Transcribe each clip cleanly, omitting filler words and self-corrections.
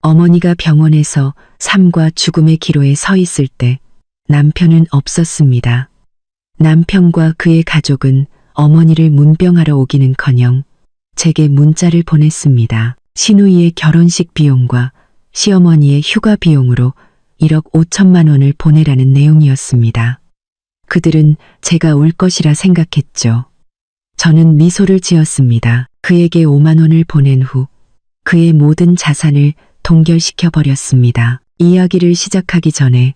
어머니가 병원에서 삶과 죽음의 기로에 서 있을 때 남편은 없었습니다. 남편과 그의 가족은 어머니를 문병하러 오기는커녕 제게 문자를 보냈습니다. 시누이의 결혼식 비용과 시어머니의 휴가 비용으로 1억 5천만 원을 보내라는 내용이었습니다. 그들은 제가 올 것이라 생각했죠. 저는 미소를 지었습니다. 그에게 5만 원을 보낸 후 그의 모든 자산을 동결시켜 버렸습니다. 이야기를 시작하기 전에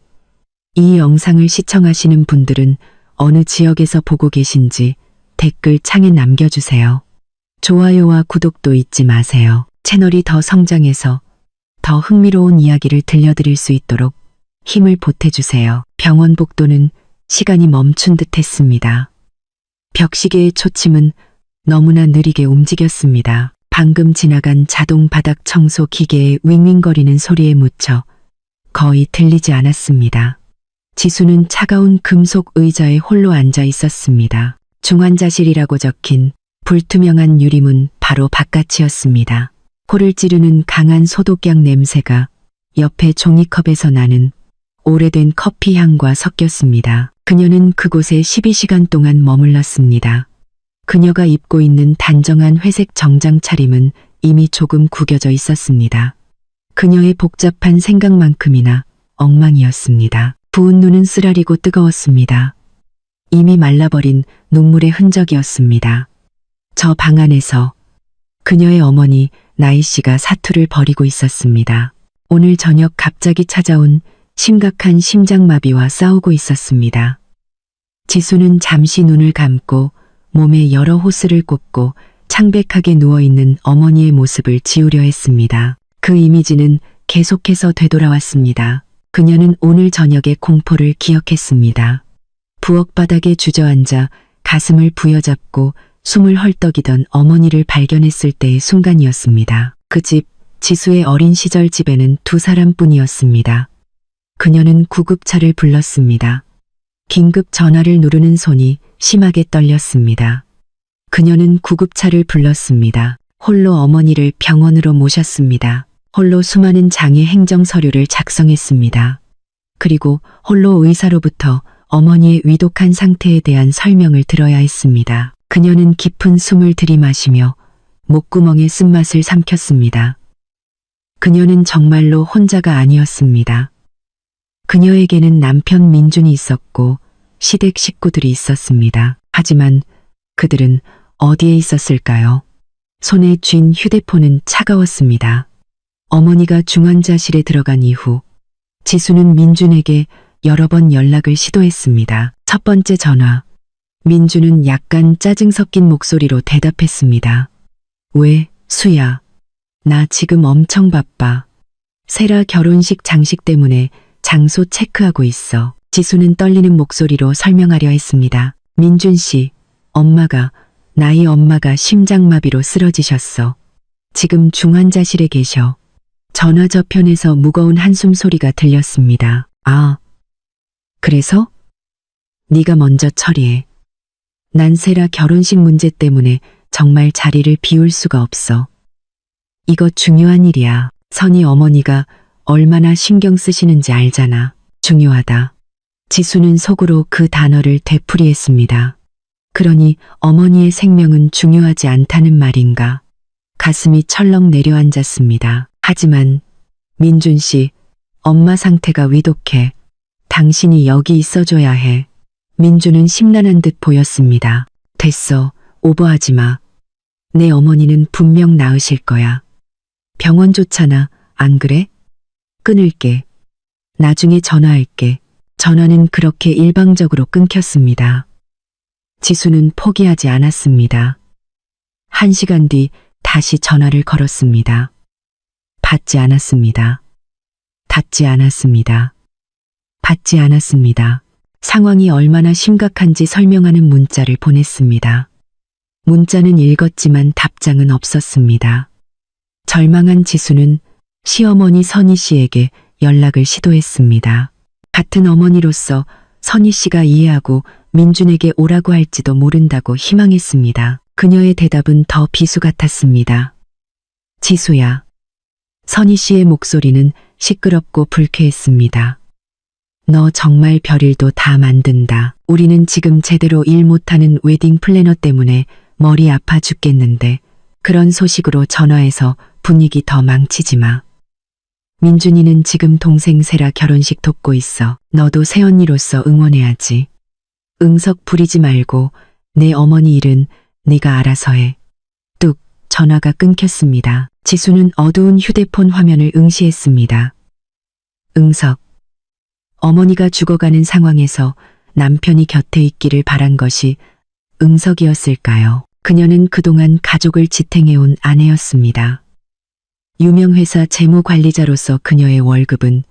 이 영상을 시청하시는 분들은 어느 지역에서 보고 계신지 댓글 창에 남겨주세요. 좋아요와 구독도 잊지 마세요. 채널이 더 성장해서 더 흥미로운 이야기를 들려드릴 수 있도록 힘을 보태주세요. 병원 복도는 시간이 멈춘 듯 했습니다. 벽시계의 초침은 너무나 느리게 움직였습니다. 방금 지나간 자동 바닥 청소 기계의 윙윙거리는 소리에 묻혀 거의 들리지 않았습니다. 지수는 차가운 금속 의자에 홀로 앉아 있었습니다. 중환자실이라고 적힌 불투명한 유리문 바로 바깥이었습니다. 코를 찌르는 강한 소독약 냄새가 옆에 종이컵에서 나는 오래된 커피 향과 섞였습니다. 그녀는 그곳에 12시간 동안 머물렀습니다. 그녀가 입고 있는 단정한 회색 정장 차림은 이미 조금 구겨져 있었습니다. 그녀의 복잡한 생각만큼이나 엉망이었습니다. 부은 눈은 쓰라리고 뜨거웠습니다. 이미 말라버린 눈물의 흔적이었습니다. 저 방 안에서 그녀의 어머니 나희 씨가 사투를 벌이고 있었습니다. 오늘 저녁 갑자기 찾아온 심각한 심장마비와 싸우고 있었습니다. 지수는 잠시 눈을 감고 몸에 여러 호스를 꽂고 창백하게 누워있는 어머니의 모습을 지우려 했습니다. 그 이미지는 계속해서 되돌아왔습니다. 그녀는 오늘 저녁의 공포를 기억했습니다. 부엌 바닥에 주저앉아 가슴을 부여잡고 숨을 헐떡이던 어머니를 발견했을 때의 순간이었습니다. 그 집, 지수의 어린 시절 집에는 두 사람뿐이었습니다. 그녀는 구급차를 불렀습니다. 긴급 전화를 누르는 손이 심하게 떨렸습니다. 그녀는 구급차를 불렀습니다. 홀로 어머니를 병원으로 모셨습니다. 홀로 수많은 장애 행정 서류를 작성했습니다. 그리고 홀로 의사로부터 어머니의 위독한 상태에 대한 설명을 들어야 했습니다. 그녀는 깊은 숨을 들이마시며 목구멍에 쓴맛을 삼켰습니다. 그녀는 정말로 혼자가 아니었습니다. 그녀에게는 남편 민준이 있었고 시댁 식구들이 있었습니다. 하지만 그들은 어디에 있었을까요? 손에 쥔 휴대폰은 차가웠습니다. 어머니가 중환자실에 들어간 이후 지수는 민준에게 여러 번 연락을 시도했습니다. 첫 번째 전화, 민준은 약간 짜증 섞인 목소리로 대답했습니다. 왜, 수야. 나 지금 엄청 바빠. 세라 결혼식 장식 때문에 장소 체크하고 있어. 지수는 떨리는 목소리로 설명하려 했습니다. 민준 씨, 나이 엄마가 심장마비로 쓰러지셨어. 지금 중환자실에 계셔. 전화 저편에서 무거운 한숨 소리가 들렸습니다. 아, 그래서? 네가 먼저 처리해. 난 세라 결혼식 문제 때문에 정말 자리를 비울 수가 없어. 이거 중요한 일이야. 선희 어머니가 얼마나 신경 쓰시는지 알잖아. 중요하다. 지수는 속으로 그 단어를 되풀이했습니다. 그러니 어머니의 생명은 중요하지 않다는 말인가. 가슴이 철렁 내려앉았습니다. 하지만 민준 씨, 엄마 상태가 위독해. 당신이 여기 있어줘야 해. 민준은 심란한 듯 보였습니다. 됐어, 오버하지 마. 내 어머니는 분명 나으실 거야. 병원 좋잖아, 안 그래? 끊을게. 나중에 전화할게. 전화는 그렇게 일방적으로 끊겼습니다. 지수는 포기하지 않았습니다. 1시간 뒤 다시 전화를 걸었습니다. 받지 않았습니다. 닫지 않았습니다. 받지 않았습니다. 상황이 얼마나 심각한지 설명하는 문자를 보냈습니다. 문자는 읽었지만 답장은 없었습니다. 절망한 지수는 시어머니 선희 씨에게 연락을 시도했습니다. 같은 어머니로서 선희 씨가 이해하고 민준에게 오라고 할지도 모른다고 희망했습니다. 그녀의 대답은 더 비수 같았습니다. 지수야, 선희 씨의 목소리는 시끄럽고 불쾌했습니다. 너 정말 별일도 다 만든다. 우리는 지금 제대로 일 못하는 웨딩 플래너 때문에 머리 아파 죽겠는데 그런 소식으로 전화해서 분위기 더 망치지 마. 민준이는 지금 동생 세라 결혼식 돕고 있어. 너도 새언니로서 응원해야지. 응석 부리지 말고 내 어머니 일은 네가 알아서 해. 뚝 전화가 끊겼습니다. 지수는 어두운 휴대폰 화면을 응시했습니다. 응석. 어머니가 죽어가는 상황에서 남편이 곁에 있기를 바란 것이 응석이었을까요? 그녀는 그동안 가족을 지탱해온 아내였습니다. 유명회사 재무관리자로서 그녀의 월급은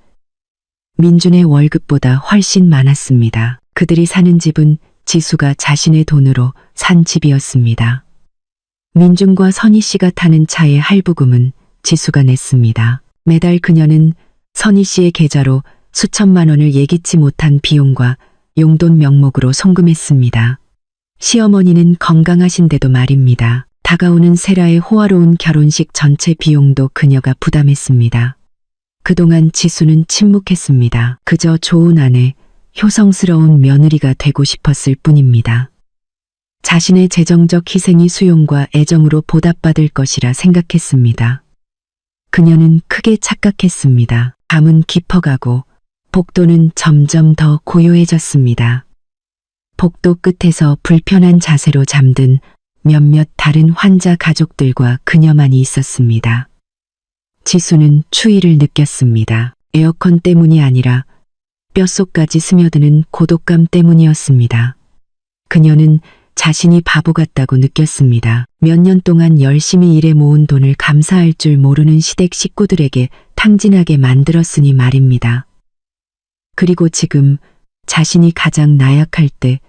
민준의 월급보다 훨씬 많았습니다. 그들이 사는 집은 지수가 자신의 돈으로 산 집이었습니다. 민준과 선희 씨가 타는 차의 할부금은 지수가 냈습니다. 매달 그녀는 선희 씨의 계좌로 수천만 원을 예기치 못한 비용과 용돈 명목으로 송금했습니다. 시어머니는 건강하신데도 말입니다. 다가오는 세라의 호화로운 결혼식 전체 비용도 그녀가 부담했습니다. 그동안 지수는 침묵했습니다. 그저 좋은 아내, 효성스러운 며느리가 되고 싶었을 뿐입니다. 자신의 재정적 희생이 수용과 애정으로 보답받을 것이라 생각했습니다. 그녀는 크게 착각했습니다. 밤은 깊어가고 복도는 점점 더 고요해졌습니다. 복도 끝에서 불편한 자세로 잠든 몇몇 다른 환자 가족들과 그녀만이 있었습니다. 지수는 추위를 느꼈습니다. 에어컨 때문이 아니라 뼛속까지 스며드는 고독감 때문이었습니다. 그녀는 자신이 바보 같다고 느꼈습니다. 몇 년 동안 열심히 일해 모은 돈을 감사할 줄 모르는 시댁 식구들에게 탕진하게 만들었으니 말입니다. 그리고 지금 자신이 가장 나약할 때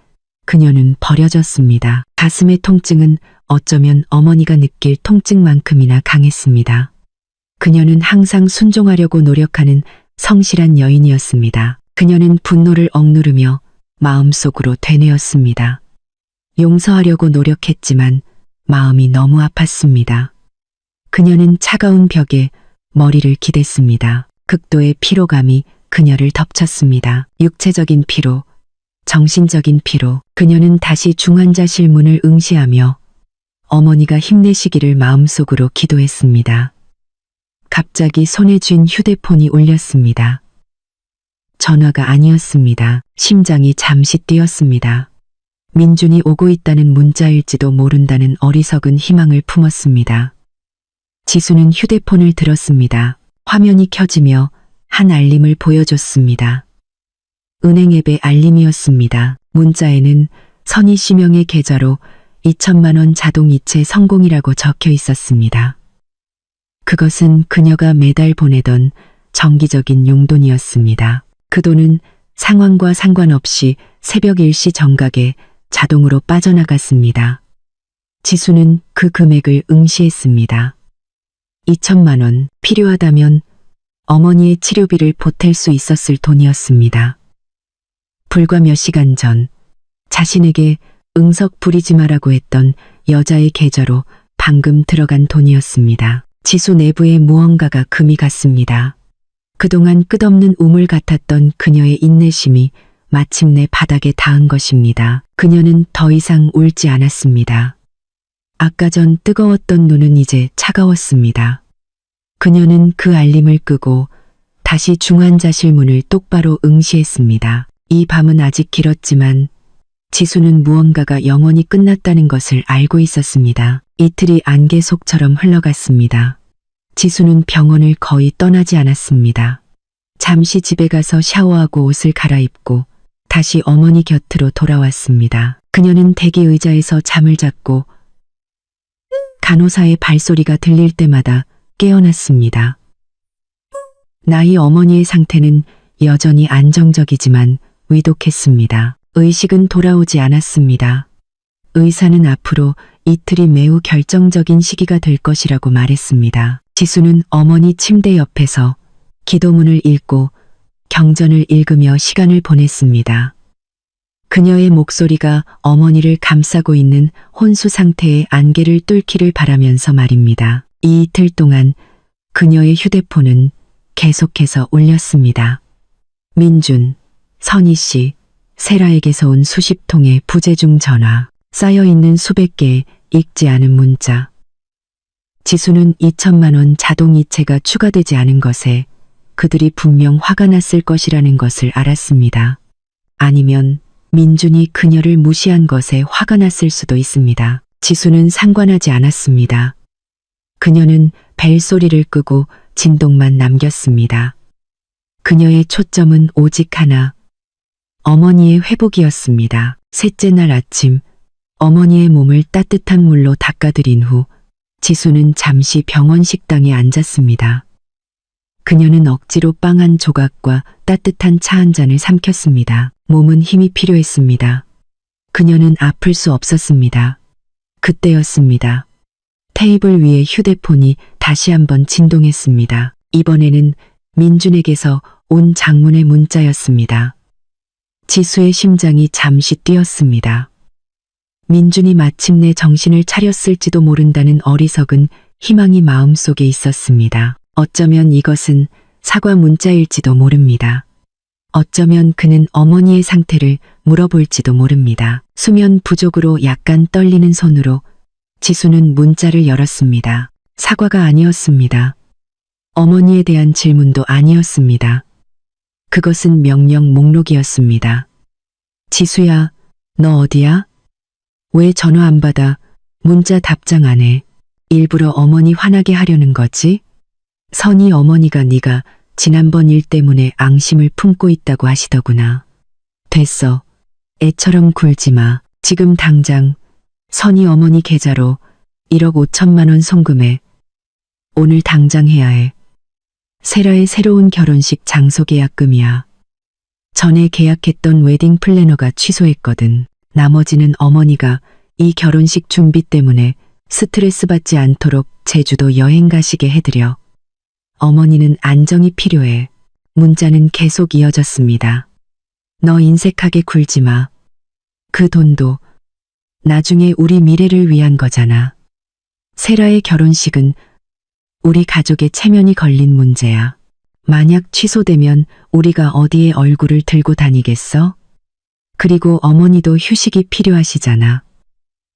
그녀는 버려졌습니다. 가슴의 통증은 어쩌면 어머니가 느낄 통증만큼이나 강했습니다. 그녀는 항상 순종하려고 노력하는 성실한 여인이었습니다. 그녀는 분노를 억누르며 마음속으로 되뇌었습니다. 용서하려고 노력했지만 마음이 너무 아팠습니다. 그녀는 차가운 벽에 머리를 기댔습니다. 극도의 피로감이 그녀를 덮쳤습니다. 육체적인 피로, 정신적인 피로. 그녀는 다시 중환자실 문을 응시하며 어머니가 힘내시기를 마음속으로 기도했습니다. 갑자기 손에 쥔 휴대폰이 울렸습니다. 전화가 아니었습니다. 심장이 잠시 뛰었습니다. 민준이 오고 있다는 문자일지도 모른다는 어리석은 희망을 품었습니다. 지수는 휴대폰을 들었습니다. 화면이 켜지며 한 알림을 보여줬습니다. 은행 앱의 알림이었습니다. 문자에는 선희 씨 명의 계좌로 2천만 원 자동 이체 성공이라고 적혀 있었습니다. 그것은 그녀가 매달 보내던 정기적인 용돈이었습니다. 그 돈은 상황과 상관없이 새벽 일시 정각에 자동으로 빠져나갔습니다. 지수는 그 금액을 응시했습니다. 2천만 원, 필요하다면 어머니의 치료비를 보탤 수 있었을 돈이었습니다. 불과 몇 시간 전 자신에게 응석 부리지 마라고 했던 여자의 계좌로 방금 들어간 돈이었습니다. 지수 내부에 무언가가 금이 갔습니다. 그동안 끝없는 우물 같았던 그녀의 인내심이 마침내 바닥에 닿은 것입니다. 그녀는 더 이상 울지 않았습니다. 아까 전 뜨거웠던 눈은 이제 차가웠습니다. 그녀는 그 알림을 끄고 다시 중환자실 문을 똑바로 응시했습니다. 이 밤은 아직 길었지만 지수는 무언가가 영원히 끝났다는 것을 알고 있었습니다. 이틀이 안개 속처럼 흘러갔습니다. 지수는 병원을 거의 떠나지 않았습니다. 잠시 집에 가서 샤워하고 옷을 갈아입고 다시 어머니 곁으로 돌아왔습니다. 그녀는 대기 의자에서 잠을 잤고 간호사의 발소리가 들릴 때마다 깨어났습니다. 나이 어머니의 상태는 여전히 안정적이지만 위독했습니다. 의식은 돌아오지 않았습니다. 의사는 앞으로 이틀이 매우 결정적인 시기가 될 것이라고 말했습니다. 지수는 어머니 침대 옆에서 기도문을 읽고 경전을 읽으며 시간을 보냈습니다. 그녀의 목소리가 어머니를 감싸고 있는 혼수 상태의 안개를 뚫기를 바라면서 말입니다. 이 이틀 동안 그녀의 휴대폰은 계속해서 울렸습니다. 민준, 선희 씨, 세라에게서 온 수십 통의 부재중 전화, 쌓여있는 수백 개의 읽지 않은 문자. 지수는 2천만 원 자동이체가 추가되지 않은 것에 그들이 분명 화가 났을 것이라는 것을 알았습니다. 아니면 민준이 그녀를 무시한 것에 화가 났을 수도 있습니다. 지수는 상관하지 않았습니다. 그녀는 벨소리를 끄고 진동만 남겼습니다. 그녀의 초점은 오직 하나, 어머니의 회복이었습니다. 셋째 날 아침, 어머니의 몸을 따뜻한 물로 닦아드린 후 지수는 잠시 병원 식당에 앉았습니다. 그녀는 억지로 빵 한 조각과 따뜻한 차 한 잔을 삼켰습니다. 몸은 힘이 필요했습니다. 그녀는 아플 수 없었습니다. 그때였습니다. 테이블 위에 휴대폰이 다시 한번 진동했습니다. 이번에는 민준에게서 온 장문의 문자였습니다. 지수의 심장이 잠시 뛰었습니다. 민준이 마침내 정신을 차렸을지도 모른다는 어리석은 희망이 마음속에 있었습니다. 어쩌면 이것은 사과 문자일지도 모릅니다. 어쩌면 그는 어머니의 상태를 물어볼지도 모릅니다. 수면 부족으로 약간 떨리는 손으로 지수는 문자를 열었습니다. 사과가 아니었습니다. 어머니에 대한 질문도 아니었습니다. 그것은 명령 목록이었습니다. 지수야, 너 어디야? 왜 전화 안 받아? 문자 답장 안 해. 일부러 어머니 화나게 하려는 거지? 선희 어머니가 네가 지난번 일 때문에 앙심을 품고 있다고 하시더구나. 됐어. 애처럼 굴지 마. 지금 당장 선희 어머니 계좌로 1억 5천만 원 송금해. 오늘 당장 해야 해. 세라의 새로운 결혼식 장소 계약금이야. 전에 계약했던 웨딩 플래너가 취소했거든. 나머지는 어머니가 이 결혼식 준비 때문에 스트레스 받지 않도록 제주도 여행 가시게 해드려. 어머니는 안정이 필요해. 문자는 계속 이어졌습니다. 너 인색하게 굴지 마. 그 돈도 나중에 우리 미래를 위한 거잖아. 세라의 결혼식은 우리 가족의 체면이 걸린 문제야. 만약 취소되면 우리가 어디에 얼굴을 들고 다니겠어? 그리고 어머니도 휴식이 필요하시잖아.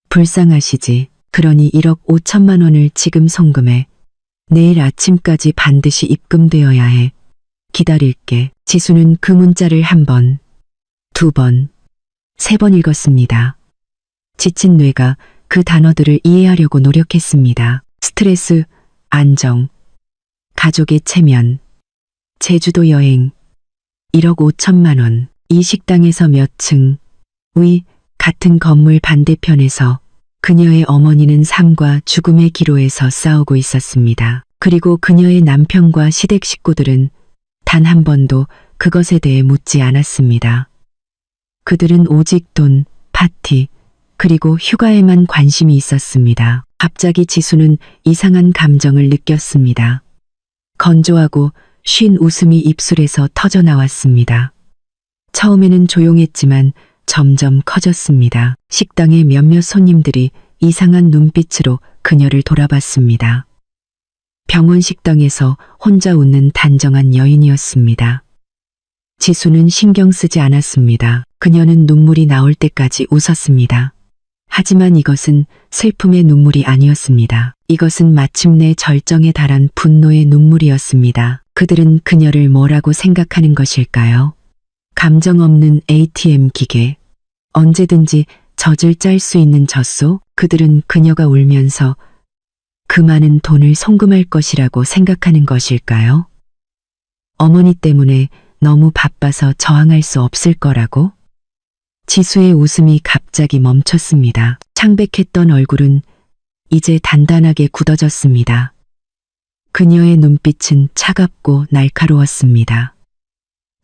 불쌍하시지. 그러니 1억 5천만 원을 지금 송금해. 내일 아침까지 반드시 입금되어야 해. 기다릴게. 지수는 그 문자를 한 번, 두 번, 세 번 읽었습니다. 지친 뇌가 그 단어들을 이해하려고 노력했습니다. 스트레스, 안정, 가족의 체면, 제주도 여행, 1억 5천만 원. 이 식당에서 몇 층 위 같은 건물 반대편에서 그녀의 어머니는 삶과 죽음의 기로에서 싸우고 있었습니다. 그리고 그녀의 남편과 시댁 식구들은 단 한 번도 그것에 대해 묻지 않았습니다. 그들은 오직 돈, 파티, 그리고 휴가에만 관심이 있었습니다. 갑자기 지수는 이상한 감정을 느꼈습니다. 건조하고 쉰 웃음이 입술에서 터져 나왔습니다. 처음에는 조용했지만 점점 커졌습니다. 식당의 몇몇 손님들이 이상한 눈빛으로 그녀를 돌아봤습니다. 병원 식당에서 혼자 웃는 단정한 여인이었습니다. 지수는 신경 쓰지 않았습니다. 그녀는 눈물이 나올 때까지 웃었습니다. 하지만 이것은 슬픔의 눈물이 아니었습니다. 이것은 마침내 절정에 달한 분노의 눈물이었습니다. 그들은 그녀를 뭐라고 생각하는 것일까요? 감정 없는 ATM 기계, 언제든지 젖을 짤 수 있는 젖소. 그들은 그녀가 울면서 그 많은 돈을 송금할 것이라고 생각하는 것일까요? 어머니 때문에 너무 바빠서 저항할 수 없을 거라고? 지수의 웃음이 갑자기 멈췄습니다. 창백했던 얼굴은 이제 단단하게 굳어졌습니다. 그녀의 눈빛은 차갑고 날카로웠습니다.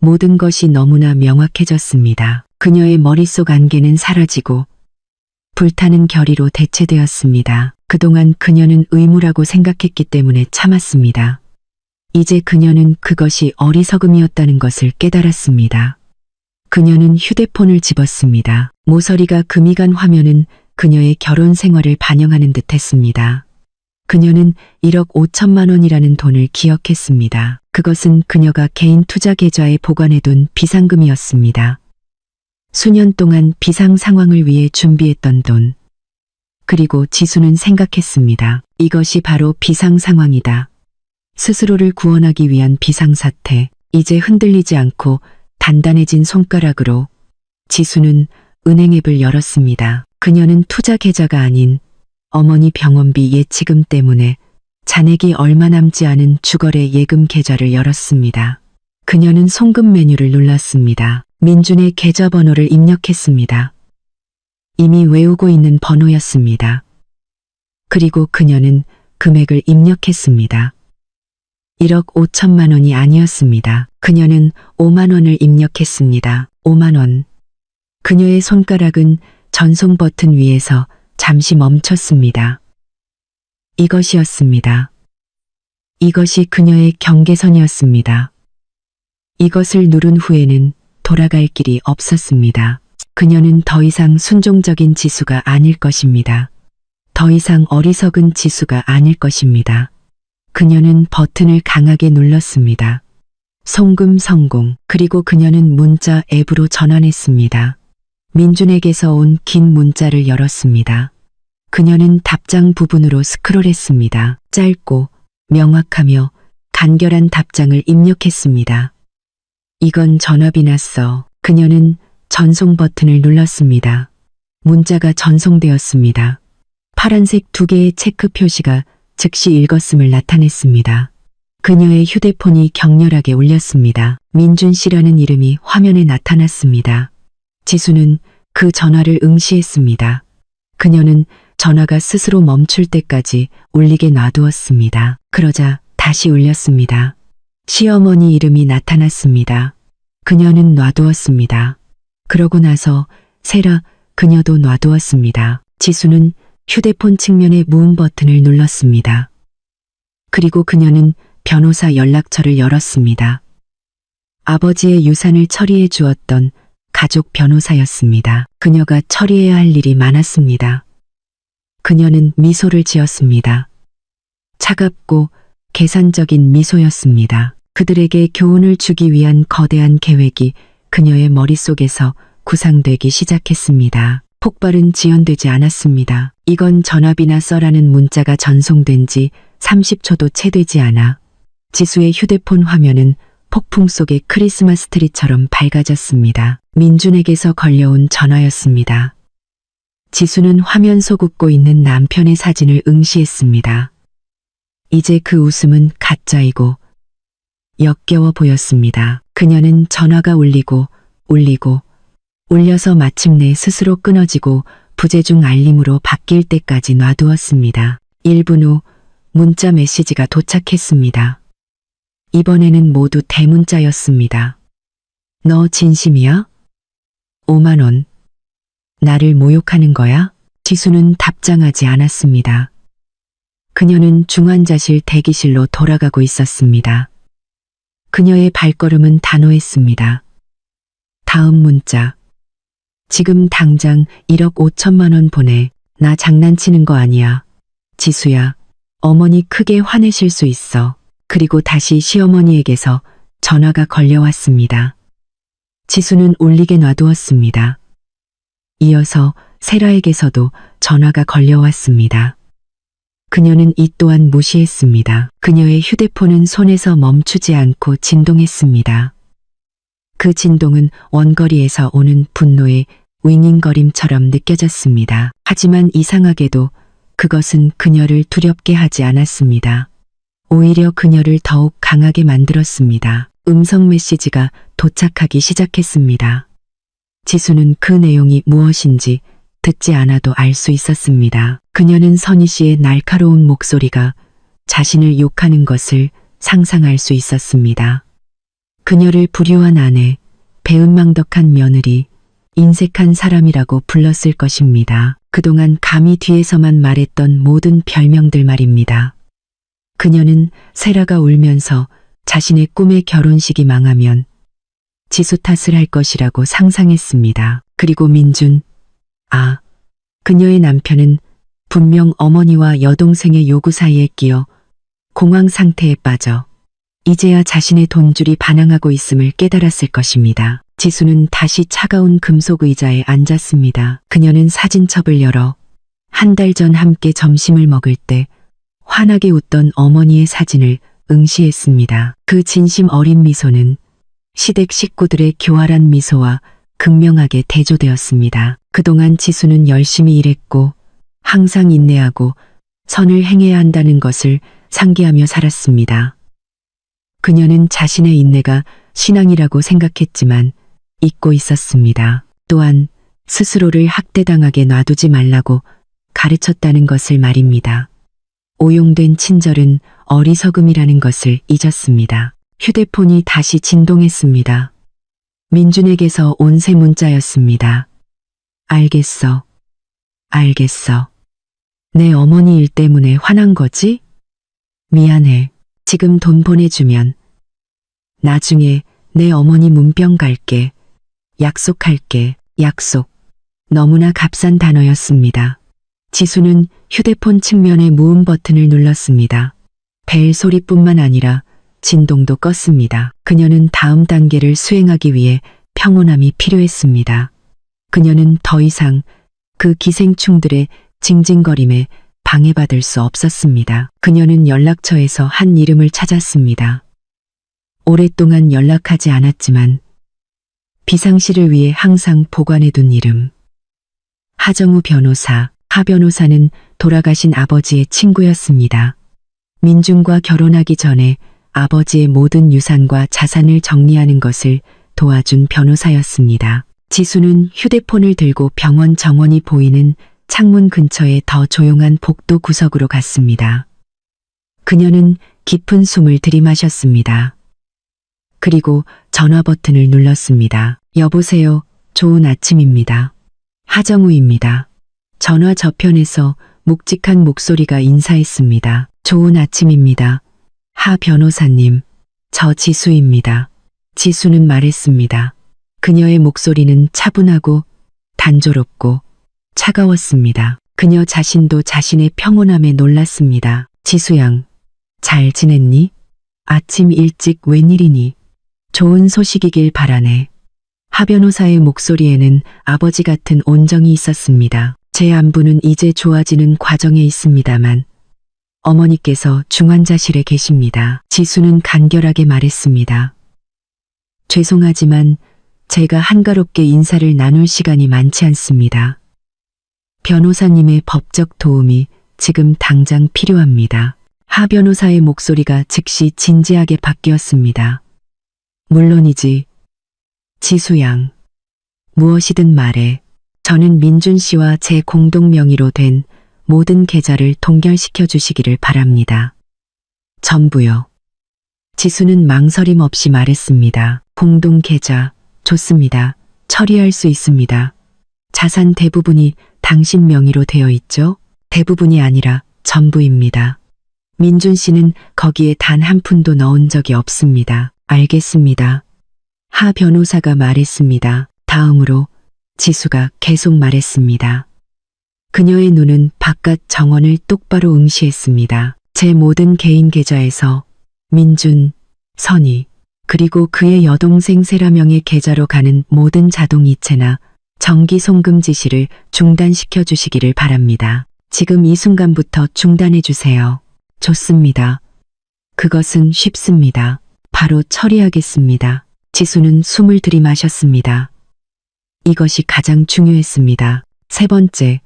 모든 것이 너무나 명확해졌습니다. 그녀의 머릿속 안개는 사라지고 불타는 결의로 대체되었습니다. 그동안 그녀는 의무라고 생각했기 때문에 참았습니다. 이제 그녀는 그것이 어리석음이었다는 것을 깨달았습니다. 그녀는 휴대폰을 집었습니다. 모서리가 금이 간 화면은 그녀의 결혼 생활을 반영하는 듯 했습니다. 그녀는 1억 5천만 원이라는 돈을 기억했습니다. 그것은 그녀가 개인 투자 계좌에 보관해둔 비상금이었습니다. 수년 동안 비상 상황을 위해 준비했던 돈. 그리고 지수는 생각했습니다. 이것이 바로 비상 상황이다. 스스로를 구원하기 위한 비상사태. 이제 흔들리지 않고 단단해진 손가락으로 지수는 은행 앱을 열었습니다. 그녀는 투자 계좌가 아닌 어머니 병원비 예치금 때문에 잔액이 얼마 남지 않은 주거래 예금 계좌를 열었습니다. 그녀는 송금 메뉴를 눌렀습니다. 민준의 계좌번호를 입력했습니다. 이미 외우고 있는 번호였습니다. 그리고 그녀는 금액을 입력했습니다. 1억 5천만 원이 아니었습니다. 그녀는 5만 원을 입력했습니다. 5만 원. 그녀의 손가락은 전송 버튼 위에서 잠시 멈췄습니다. 이것이었습니다. 이것이 그녀의 경계선이었습니다. 이것을 누른 후에는 돌아갈 길이 없었습니다. 그녀는 더 이상 순종적인 지수가 아닐 것입니다. 더 이상 어리석은 지수가 아닐 것입니다. 그녀는 버튼을 강하게 눌렀습니다. 송금 성공. 그리고 그녀는 문자 앱으로 전환했습니다. 민준에게서 온 긴 문자를 열었습니다. 그녀는 답장 부분으로 스크롤했습니다. 짧고 명확하며 간결한 답장을 입력했습니다. 이건 전화비나 써. 그녀는 전송 버튼을 눌렀습니다. 문자가 전송되었습니다. 파란색 2개의 체크 표시가 즉시 읽었음을 나타냈습니다. 그녀의 휴대폰이 격렬하게 울렸습니다. 민준 씨라는 이름이 화면에 나타났습니다. 지수는 그 전화를 응시했습니다. 그녀는 전화가 스스로 멈출 때까지 울리게 놔두었습니다. 그러자 다시 울렸습니다. 시어머니 이름이 나타났습니다. 그녀는 놔두었습니다. 그러고 나서 세라 그녀도 놔두었습니다. 지수는 휴대폰 측면의 무음 버튼을 눌렀습니다. 그리고 그녀는 변호사 연락처를 열었습니다. 아버지의 유산을 처리해 주었던 가족 변호사였습니다. 그녀가 처리해야 할 일이 많았습니다. 그녀는 미소를 지었습니다. 차갑고 계산적인 미소였습니다. 그들에게 교훈을 주기 위한 거대한 계획이 그녀의 머릿속에서 구상되기 시작했습니다. 폭발은 지연되지 않았습니다. 이건 전화비나 써라는 문자가 전송된 지 30초도 채 되지 않아 지수의 휴대폰 화면은 폭풍 속의 크리스마스 트리처럼 밝아졌습니다. 민준에게서 걸려온 전화였습니다. 지수는 화면 속 웃고 있는 남편의 사진을 응시했습니다. 이제 그 웃음은 가짜이고 역겨워 보였습니다. 그녀는 전화가 울리고 울려서 마침내 스스로 끊어지고 부재중 알림으로 바뀔 때까지 놔두었습니다. 1분 후 문자 메시지가 도착했습니다. 이번에는 모두 대문자였습니다. 너 진심이야? 5만 원. 나를 모욕하는 거야? 지수는 답장하지 않았습니다. 그녀는 중환자실 대기실로 돌아가고 있었습니다. 그녀의 발걸음은 단호했습니다. 다음 문자. 지금 당장 1억 5천만 원 보내. 나 장난치는 거 아니야. 지수야, 어머니 크게 화내실 수 있어. 그리고 다시 시어머니에게서 전화가 걸려왔습니다. 지수는 울리게 놔두었습니다. 이어서 세라에게서도 전화가 걸려왔습니다. 그녀는 이 또한 무시했습니다. 그녀의 휴대폰은 손에서 멈추지 않고 진동했습니다. 그 진동은 원거리에서 오는 분노의 윙윙거림처럼 느껴졌습니다. 하지만 이상하게도 그것은 그녀를 두렵게 하지 않았습니다. 오히려 그녀를 더욱 강하게 만들었습니다. 음성 메시지가 도착하기 시작했습니다. 지수는 그 내용이 무엇인지 듣지 않아도 알 수 있었습니다. 그녀는 선희 씨의 날카로운 목소리가 자신을 욕하는 것을 상상할 수 있었습니다. 그녀를 불효한 아내, 배은망덕한 며느리, 인색한 사람이라고 불렀을 것입니다. 그동안 감히 뒤에서만 말했던 모든 별명들 말입니다. 그녀는 세라가 울면서 자신의 꿈의 결혼식이 망하면 지수 탓을 할 것이라고 상상했습니다. 그리고 민준, 그녀의 남편은 분명 어머니와 여동생의 요구 사이에 끼어 공황 상태에 빠져 이제야 자신의 돈줄이 반항하고 있음을 깨달았을 것입니다. 지수는 다시 차가운 금속 의자에 앉았습니다. 그녀는 사진첩을 열어 한 달 전 함께 점심을 먹을 때 환하게 웃던 어머니의 사진을 응시했습니다. 그 진심 어린 미소는 시댁 식구들의 교활한 미소와 극명하게 대조되었습니다. 그동안 지수는 열심히 일했고 항상 인내하고 선을 행해야 한다는 것을 상기하며 살았습니다. 그녀는 자신의 인내가 신앙이라고 생각했지만 잊고 있었습니다. 또한 스스로를 학대당하게 놔두지 말라고 가르쳤다는 것을 말입니다. 오용된 친절은 어리석음이라는 것을 잊었습니다. 휴대폰이 다시 진동했습니다. 민준에게서 온 새 문자였습니다. 알겠어. 알겠어. 내 어머니 일 때문에 화난 거지? 미안해. 지금 돈 보내주면 나중에 내 어머니 문병 갈게. 약속할게. 약속. 너무나 값싼 단어였습니다. 지수는 휴대폰 측면의 무음 버튼을 눌렀습니다. 벨 소리뿐만 아니라 진동도 껐습니다. 그녀는 다음 단계를 수행하기 위해 평온함이 필요했습니다. 그녀는 더 이상 그 기생충들의 징징거림에 방해받을 수 없었습니다. 그녀는 연락처에서 한 이름을 찾았습니다. 오랫동안 연락하지 않았지만 비상시를 위해 항상 보관해둔 이름. 하정우 변호사. 하 변호사는 돌아가신 아버지의 친구였습니다. 민준과 결혼하기 전에 아버지의 모든 유산과 자산을 정리하는 것을 도와준 변호사였습니다. 지수는 휴대폰을 들고 병원 정원이 보이는 창문 근처의 더 조용한 복도 구석으로 갔습니다. 그녀는 깊은 숨을 들이마셨습니다. 그리고 전화 버튼을 눌렀습니다. 여보세요. 좋은 아침입니다. 하정우입니다. 전화 저편에서 묵직한 목소리가 인사했습니다. 좋은 아침입니다. 하 변호사님, 저 지수입니다. 지수는 말했습니다. 그녀의 목소리는 차분하고 단조롭고 차가웠습니다. 그녀 자신도 자신의 평온함에 놀랐습니다. 지수양, 잘 지냈니? 아침 일찍 웬일이니? 좋은 소식이길 바라네. 하 변호사의 목소리에는 아버지 같은 온정이 있었습니다. 제 안부는 이제 좋아지는 과정에 있습니다만 어머니께서 중환자실에 계십니다. 지수는 간결하게 말했습니다. 죄송하지만 제가 한가롭게 인사를 나눌 시간이 많지 않습니다. 변호사님의 법적 도움이 지금 당장 필요합니다. 하 변호사의 목소리가 즉시 진지하게 바뀌었습니다. 물론이지. 지수양. 무엇이든 말해. 저는 민준 씨와 제 공동 명의로 된 모든 계좌를 동결시켜 주시기를 바랍니다. 전부요. 지수는 망설임 없이 말했습니다. 공동 계좌, 좋습니다. 처리할 수 있습니다. 자산 대부분이 당신 명의로 되어 있죠? 대부분이 아니라 전부입니다. 민준 씨는 거기에 단 한 푼도 넣은 적이 없습니다. 알겠습니다. 하 변호사가 말했습니다. 다음으로 지수가 계속 말했습니다. 그녀의 눈은 바깥 정원을 똑바로 응시했습니다. 제 모든 개인 계좌에서 민준, 선희, 그리고 그의 여동생 세라명의 계좌로 가는 모든 자동이체나 정기 송금 지시를 중단시켜 주시기를 바랍니다. 지금 이 순간부터 중단해 주세요. 좋습니다. 그것은 쉽습니다. 바로 처리하겠습니다. 지수는 숨을 들이마셨습니다. 이것이 가장 중요했습니다. 세 번째,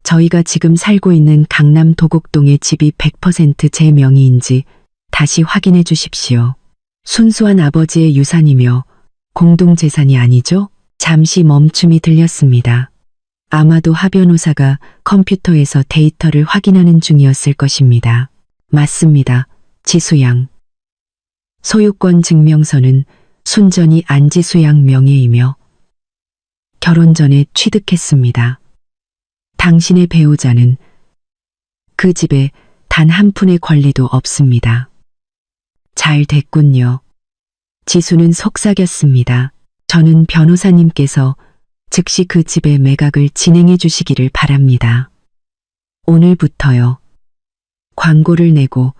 저희가 지금 살고 있는 강남 도곡동의 집이 100% 제 명의인지 다시 확인해 주십시오. 순수한 아버지의 유산이며 공동재산이 아니죠? 잠시 멈춤이 들렸습니다. 아마도 하 변호사가 컴퓨터에서 데이터를 확인하는 중이었을 것입니다. 맞습니다. 지수양. 소유권 증명서는 순전히 안지수양 명의이며 결혼 전에 취득했습니다. 당신의 배우자는 그 집에 단 한 푼의 권리도 없습니다. 잘 됐군요. 지수는 속삭였습니다. 저는 변호사님께서 즉시 그 집의 매각을 진행해 주시기를 바랍니다. 오늘부터요. 광고를 내고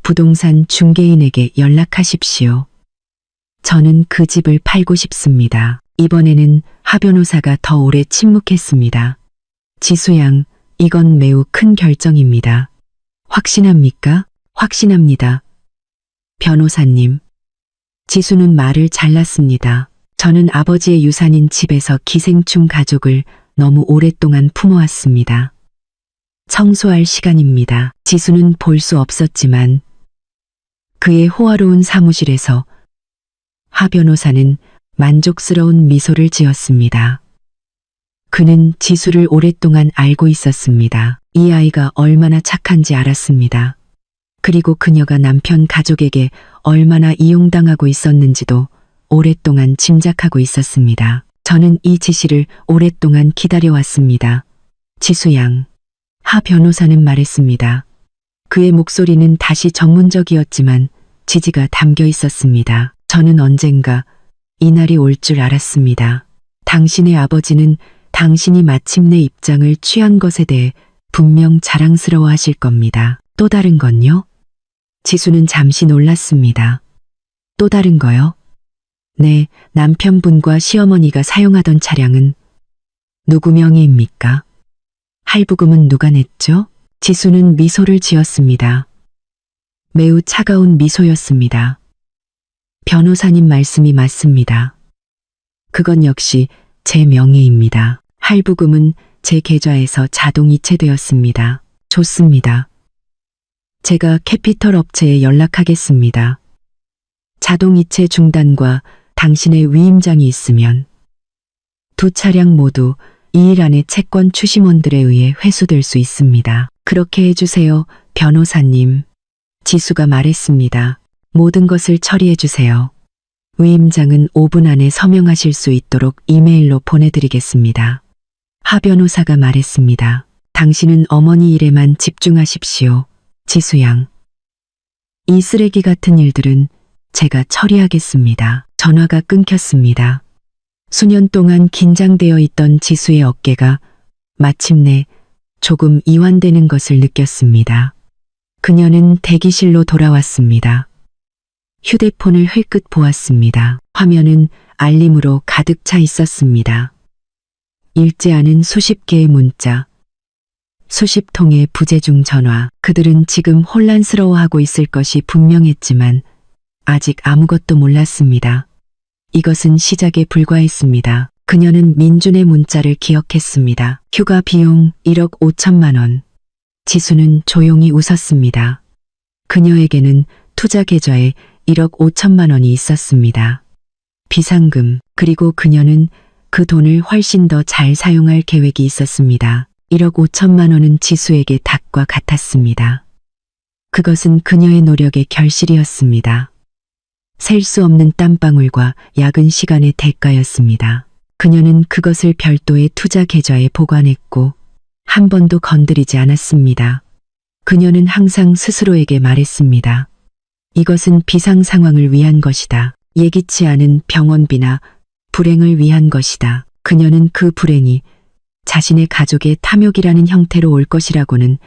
부동산 중개인에게 연락하십시오. 저는 그 집을 팔고 싶습니다. 이번에는 하 변호사가 더 오래 침묵했습니다. 지수 양, 이건 매우 큰 결정입니다. 확신합니까? 확신합니다. 변호사님. 지수는 말을 잘랐습니다. 저는 아버지의 유산인 집에서 기생충 가족을 너무 오랫동안 품어왔습니다. 청소할 시간입니다. 지수는 볼 수 없었지만 그의 호화로운 사무실에서 하 변호사는 만족스러운 미소를 지었습니다. 그는 지수를 오랫동안 알고 있었습니다. 이 아이가 얼마나 착한지 알았습니다. 그리고 그녀가 남편 가족에게 얼마나 이용당하고 있었는지도 오랫동안 짐작하고 있었습니다. 저는 이 지시를 오랫동안 기다려왔습니다. 지수 양. 하 변호사는 말했습니다. 그의 목소리는 다시 전문적이었지만 지지가 담겨 있었습니다. 저는 언젠가 이날이 올 줄 알았습니다. 당신의 아버지는 당신이 마침내 입장을 취한 것에 대해 분명 자랑스러워 하실 겁니다. 또 다른 건요? 지수는 잠시 놀랐습니다. 또 다른 거요? 네, 남편분과 시어머니가 사용하던 차량은 누구 명의입니까? 할부금은 누가 냈죠? 지수는 미소를 지었습니다. 매우 차가운 미소였습니다. 변호사님 말씀이 맞습니다. 그건 역시 제 명의입니다. 할부금은 제 계좌에서 자동 이체되었습니다. 좋습니다. 제가 캐피털 업체에 연락하겠습니다. 자동 이체 중단과 당신의 위임장이 있으면 두 차량 모두 2일 안에 채권 추심원들에 의해 회수될 수 있습니다. 그렇게 해주세요, 변호사님. 지수가 말했습니다. 모든 것을 처리해 주세요. 위임장은 5분 안에 서명하실 수 있도록 이메일로 보내드리겠습니다. 하 변호사가 말했습니다. 당신은 어머니 일에만 집중하십시오. 지수 양. 이 쓰레기 같은 일들은 제가 처리하겠습니다. 전화가 끊겼습니다. 수년 동안 긴장되어 있던 지수의 어깨가 마침내 조금 이완되는 것을 느꼈습니다. 그녀는 대기실로 돌아왔습니다. 휴대폰을 흘끗 보았습니다. 화면은 알림으로 가득 차 있었습니다. 읽지 않은 수십 개의 문자, 수십 통의 부재중 전화. 그들은 지금 혼란스러워하고 있을 것이 분명했지만 아직 아무것도 몰랐습니다. 이것은 시작에 불과했습니다. 그녀는 민준의 문자를 기억했습니다. 휴가 비용 1억 5천만 원. 지수는 조용히 웃었습니다. 그녀에게는 투자 계좌에 1억 5천만 원이 있었습니다. 비상금, 그리고 그녀는 그 돈을 훨씬 더 잘 사용할 계획이 있었습니다. 1억 5천만 원은 지수에게 닭과 같았습니다. 그것은 그녀의 노력의 결실이었습니다. 셀 수 없는 땀방울과 야근 시간의 대가였습니다. 그녀는 그것을 별도의 투자 계좌에 보관했고 한 번도 건드리지 않았습니다. 그녀는 항상 스스로에게 말했습니다. 이것은 비상 상황을 위한 것이다. 예기치 않은 병원비나 불행을 위한 것이다. 그녀는 그 불행이 자신의 가족의 탐욕이라는 형태로 올 것이라고는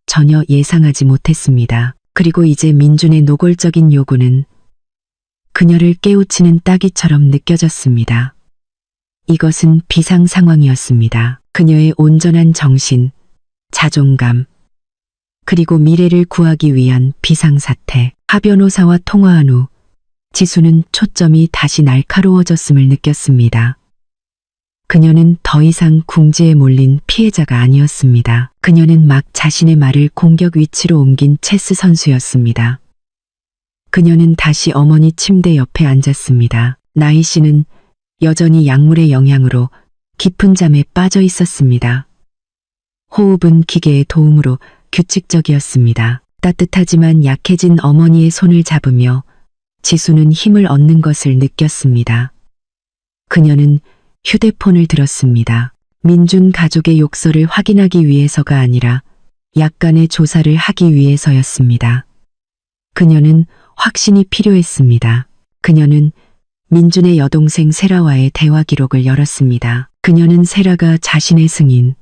전혀 예상하지 못했습니다. 그리고 이제 민준의 노골적인 요구는 그녀를 깨우치는 따귀처럼 느껴졌습니다. 이것은 비상 상황이었습니다. 그녀의 온전한 정신, 자존감, 그리고 미래를 구하기 위한 비상사태. 하 변호사와 통화한 후 지수는 초점이 다시 날카로워졌음을 느꼈습니다. 그녀는 더 이상 궁지에 몰린 피해자가 아니었습니다. 그녀는 막 자신의 말을 공격 위치로 옮긴 체스 선수였습니다. 그녀는 다시 어머니 침대 옆에 앉았습니다. 나희 씨는 여전히 약물의 영향으로 깊은 잠에 빠져 있었습니다. 호흡은 기계의 도움으로 규칙적이었습니다. 따뜻하지만 약해진 어머니의 손을 잡으며 지수는 힘을 얻는 것을 느꼈습니다. 그녀는 휴대폰을 들었습니다. 민준 가족의 욕설을 확인하기 위해서가 아니라 약간의 조사를 하기 위해서였습니다. 그녀는 확신이 필요했습니다. 그녀는 민준의 여동생 세라와의 대화 기록을 열었습니다. 그녀는 세라가 자신의 승인,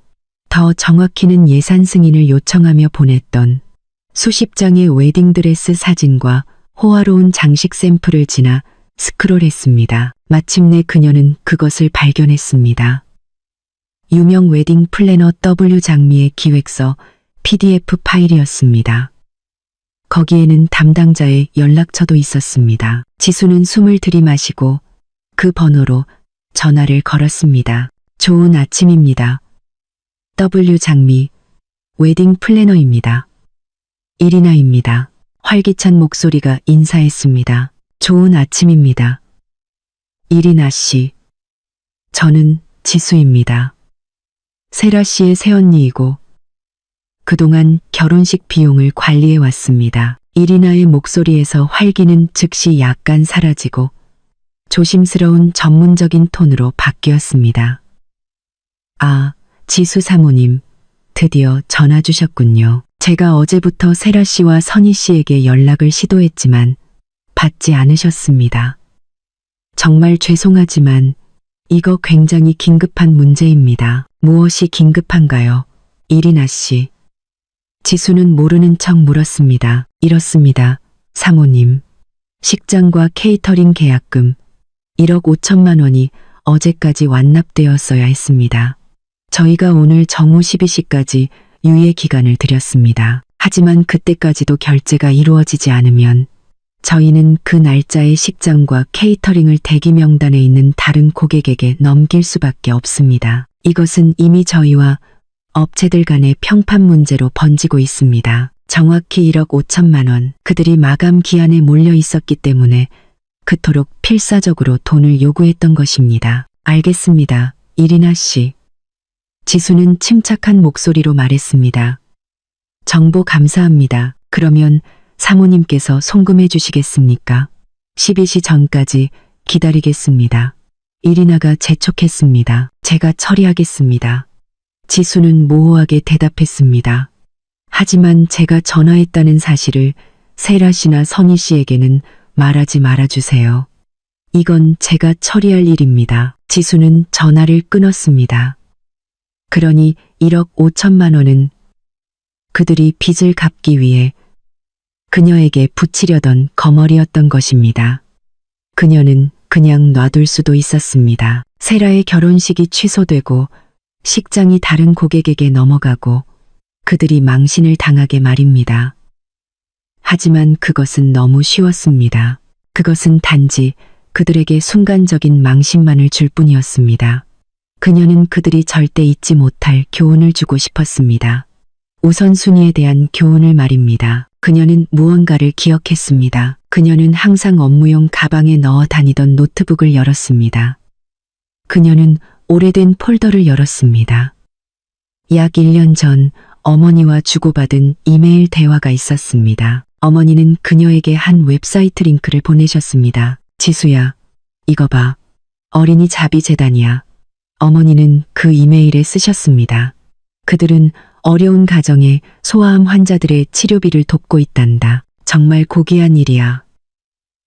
더 정확히는 예산 승인을 요청하며 보냈던 수십 장의 웨딩드레스 사진과 호화로운 장식 샘플을 지나 스크롤했습니다. 마침내 그녀는 그것을 발견했습니다. 유명 웨딩 플래너 W 장미의 기획서 PDF 파일이었습니다. 거기에는 담당자의 연락처도 있었습니다. 지수는 숨을 들이마시고 그 번호로 전화를 걸었습니다. 좋은 아침입니다. W 장미, 웨딩 플래너입니다. 이리나입니다. 활기찬 목소리가 인사했습니다. 좋은 아침입니다. 이리나 씨. 저는 지수입니다. 세라 씨의 새언니이고 그동안 결혼식 비용을 관리해 왔습니다. 이리나의 목소리에서 활기는 즉시 약간 사라지고 조심스러운 전문적인 톤으로 바뀌었습니다. 아, 지수 사모님, 드디어 전화 주셨군요. 제가 어제부터 세라 씨와 선희 씨에게 연락을 시도했지만 받지 않으셨습니다. 정말 죄송하지만 이거 굉장히 긴급한 문제입니다. 무엇이 긴급한가요? 이리나 씨. 지수는 모르는 척 물었습니다. 이렇습니다. 사모님. 식장과 케이터링 계약금 1억 5천만 원이 어제까지 완납되었어야 했습니다. 저희가 오늘 정오 12시까지 유예 기간을 드렸습니다. 하지만 그때까지도 결제가 이루어지지 않으면 저희는 그 날짜의 식장과 케이터링을 대기 명단에 있는 다른 고객에게 넘길 수밖에 없습니다. 이것은 이미 저희와 업체들 간의 평판 문제로 번지고 있습니다. 정확히 1억 5천만 원. 그들이 마감 기한에 몰려 있었기 때문에 그토록 필사적으로 돈을 요구했던 것입니다. 알겠습니다. 이리나 씨. 지수는 침착한 목소리로 말했습니다. 정보 감사합니다. 그러면 사모님께서 송금해 주시겠습니까? 12시 전까지 기다리겠습니다. 이리나가 재촉했습니다. 제가 처리하겠습니다. 지수는 모호하게 대답했습니다. 하지만 제가 전화했다는 사실을 세라 씨나 선희 씨에게는 말하지 말아주세요. 이건 제가 처리할 일입니다. 지수는 전화를 끊었습니다. 그러니 1억 5천만 원은 그들이 빚을 갚기 위해 그녀에게 붙이려던 거머리였던 것입니다. 그녀는 그냥 놔둘 수도 있었습니다. 세라의 결혼식이 취소되고 식장이 다른 고객에게 넘어가고 그들이 망신을 당하게 말입니다. 하지만 그것은 너무 쉬웠습니다. 그것은 단지 그들에게 순간적인 망신만을 줄 뿐이었습니다. 그녀는 그들이 절대 잊지 못할 교훈을 주고 싶었습니다. 우선순위에 대한 교훈을 말입니다. 그녀는 무언가를 기억했습니다. 그녀는 항상 업무용 가방에 넣어 다니던 노트북을 열었습니다. 그녀는 오래된 폴더를 열었습니다. 약 1년 전 어머니와 주고받은 이메일 대화가 있었습니다. 어머니는 그녀에게 한 웹사이트 링크를 보내셨습니다. 지수야, 이거 봐. 어린이 자비재단이야. 어머니는 그 이메일에 쓰셨습니다. 그들은 어려운 가정의 소아암 환자들의 치료비를 돕고 있단다. 정말 고귀한 일이야.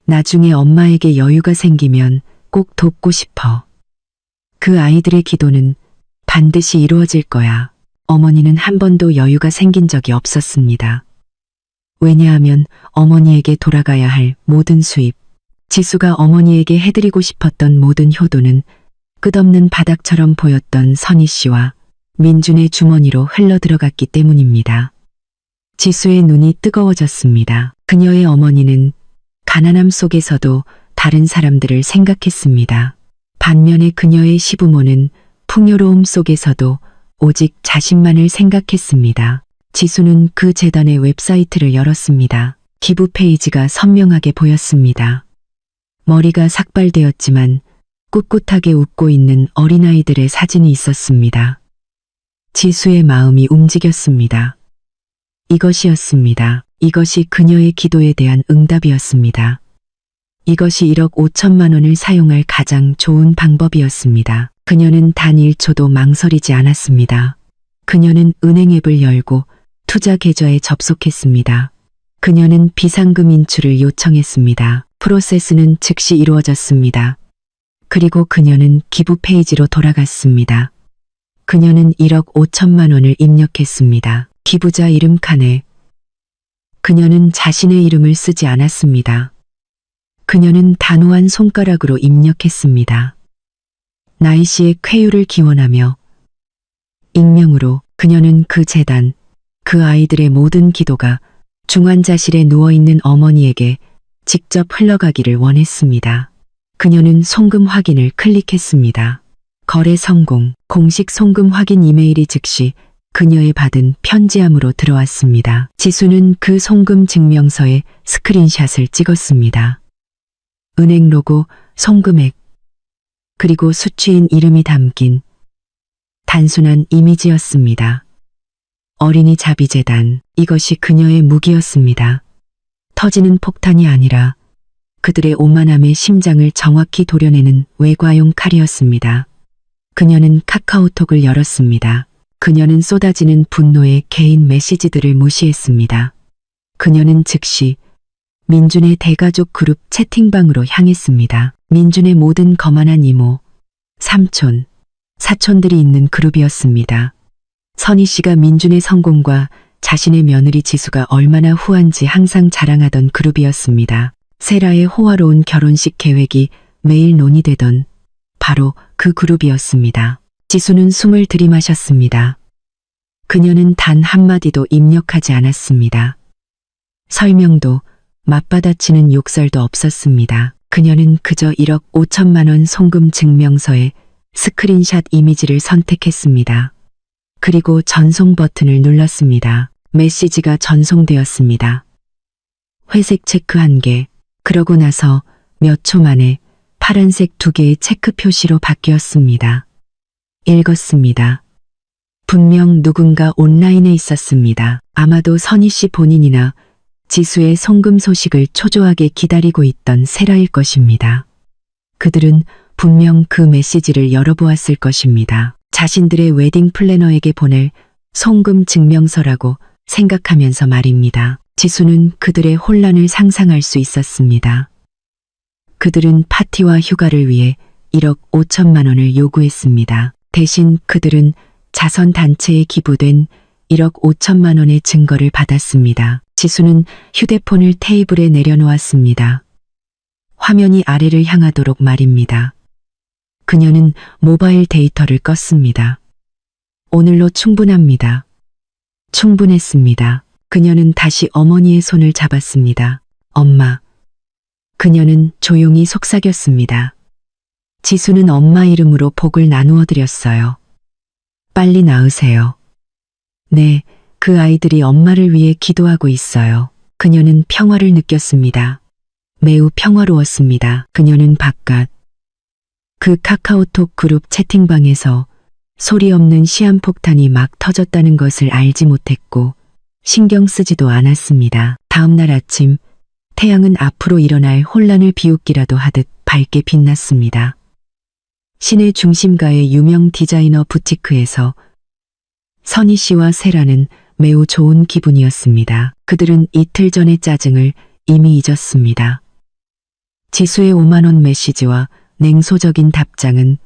나중에 엄마에게 여유가 생기면 꼭 돕고 싶어. 그 아이들의 기도는 반드시 이루어질 거야. 어머니는 한 번도 여유가 생긴 적이 없었습니다. 왜냐하면 어머니에게 돌아가야 할 모든 수입, 지수가 어머니에게 해드리고 싶었던 모든 효도는 끝없는 바닥처럼 보였던 선희 씨와 민준의 주머니로 흘러들어갔기 때문입니다. 지수의 눈이 뜨거워졌습니다. 그녀의 어머니는 가난함 속에서도 다른 사람들을 생각했습니다. 반면에 그녀의 시부모는 풍요로움 속에서도 오직 자신만을 생각했습니다. 지수는 그 재단의 웹사이트를 열었습니다. 기부 페이지가 선명하게 보였습니다. 머리가 삭발되었지만 꿋꿋하게 웃고 있는 어린아이들의 사진이 있었습니다. 지수의 마음이 움직였습니다. 이것이었습니다. 이것이 그녀의 기도에 대한 응답이었습니다. 이것이 1억 5천만 원을 사용할 가장 좋은 방법이었습니다. 그녀는 단 1초도 망설이지 않았습니다. 그녀는 은행 앱을 열고 투자 계좌에 접속했습니다. 그녀는 비상금 인출을 요청했습니다. 프로세스는 즉시 이루어졌습니다. 그리고 그녀는 기부 페이지로 돌아갔습니다. 그녀는 1억 5천만 원을 입력했습니다. 기부자 이름 칸에 그녀는 자신의 이름을 쓰지 않았습니다. 그녀는 단호한 손가락으로 입력했습니다. 나이 씨의 쾌유를 기원하며 익명으로 그녀는 그 재단, 그 아이들의 모든 기도가 중환자실에 누워있는 어머니에게 직접 흘러가기를 원했습니다. 그녀는 송금 확인을 클릭했습니다. 거래 성공, 공식 송금 확인 이메일이 즉시 그녀의 받은 편지함으로 들어왔습니다. 지수는 그 송금 증명서에 스크린샷을 찍었습니다. 은행 로고, 송금액, 그리고 수취인 이름이 담긴 단순한 이미지였습니다. 어린이 자비재단, 이것이 그녀의 무기였습니다. 터지는 폭탄이 아니라 그들의 오만함의 심장을 정확히 도려내는 외과용 칼이었습니다. 그녀는 카카오톡을 열었습니다. 그녀는 쏟아지는 분노의 개인 메시지들을 무시했습니다. 그녀는 즉시 민준의 대가족 그룹 채팅방으로 향했습니다. 민준의 모든 거만한 이모, 삼촌, 사촌들이 있는 그룹이었습니다. 선희 씨가 민준의 성공과 자신의 며느리 지수가 얼마나 후한지 항상 자랑하던 그룹이었습니다. 세라의 호화로운 결혼식 계획이 매일 논의되던 바로 그 그룹이었습니다. 지수는 숨을 들이마셨습니다. 그녀는 단 한마디도 입력하지 않았습니다. 설명도 맞받아치는 욕설도 없었습니다. 그녀는 그저 1억 5천만 원 송금 증명서에 스크린샷 이미지를 선택했습니다. 그리고 전송 버튼을 눌렀습니다. 메시지가 전송되었습니다. 회색 체크 1개, 그러고 나서 몇 초 만에 파란색 2개의 체크 표시로 바뀌었습니다. 읽었습니다. 분명 누군가 온라인에 있었습니다. 아마도 선희 씨 본인이나 지수의 송금 소식을 초조하게 기다리고 있던 세라일 것입니다. 그들은 분명 그 메시지를 열어보았을 것입니다. 자신들의 웨딩 플래너에게 보낼 송금 증명서라고 생각하면서 말입니다. 지수는 그들의 혼란을 상상할 수 있었습니다. 그들은 파티와 휴가를 위해 1억 5천만 원을 요구했습니다. 대신 그들은 자선단체에 기부된 1억 5천만 원의 증거를 받았습니다. 지수는 휴대폰을 테이블에 내려놓았습니다. 화면이 아래를 향하도록 말입니다. 그녀는 모바일 데이터를 껐습니다. 오늘로 충분합니다. 충분했습니다. 그녀는 다시 어머니의 손을 잡았습니다. 엄마. 그녀는 조용히 속삭였습니다. 지수는 엄마 이름으로 복을 나누어 드렸어요. 빨리 나으세요. 네, 그 아이들이 엄마를 위해 기도하고 있어요. 그녀는 평화를 느꼈습니다. 매우 평화로웠습니다. 그녀는 바깥 그 카카오톡 그룹 채팅방에서 소리 없는 시한폭탄이 막 터졌다는 것을 알지 못했고 신경 쓰지도 않았습니다. 다음 날 아침 태양은 앞으로 일어날 혼란을 비웃기라도 하듯 밝게 빛났습니다. 시내 중심가의 유명 디자이너 부티크에서 선희 씨와 세라는 매우 좋은 기분이었습니다. 그들은 이틀 전의 짜증을 이미 잊었습니다. 지수의 5만 원 메시지와 냉소적인 답장은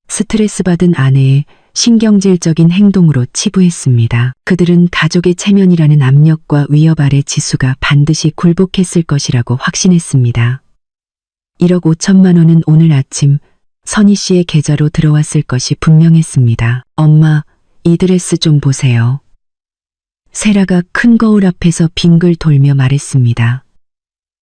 스트레스 받은 아내의 신경질적인 행동으로 치부했습니다. 그들은 가족의 체면이라는 압력과 위협 아래 지수가 반드시 굴복했을 것이라고 확신했습니다. 1억 5천만 원은 오늘 아침 선희 씨의 계좌로 들어왔을 것이 분명했습니다. 엄마, 이 드레스 좀 보세요. 세라가 큰 거울 앞에서 빙글 돌며 말했습니다.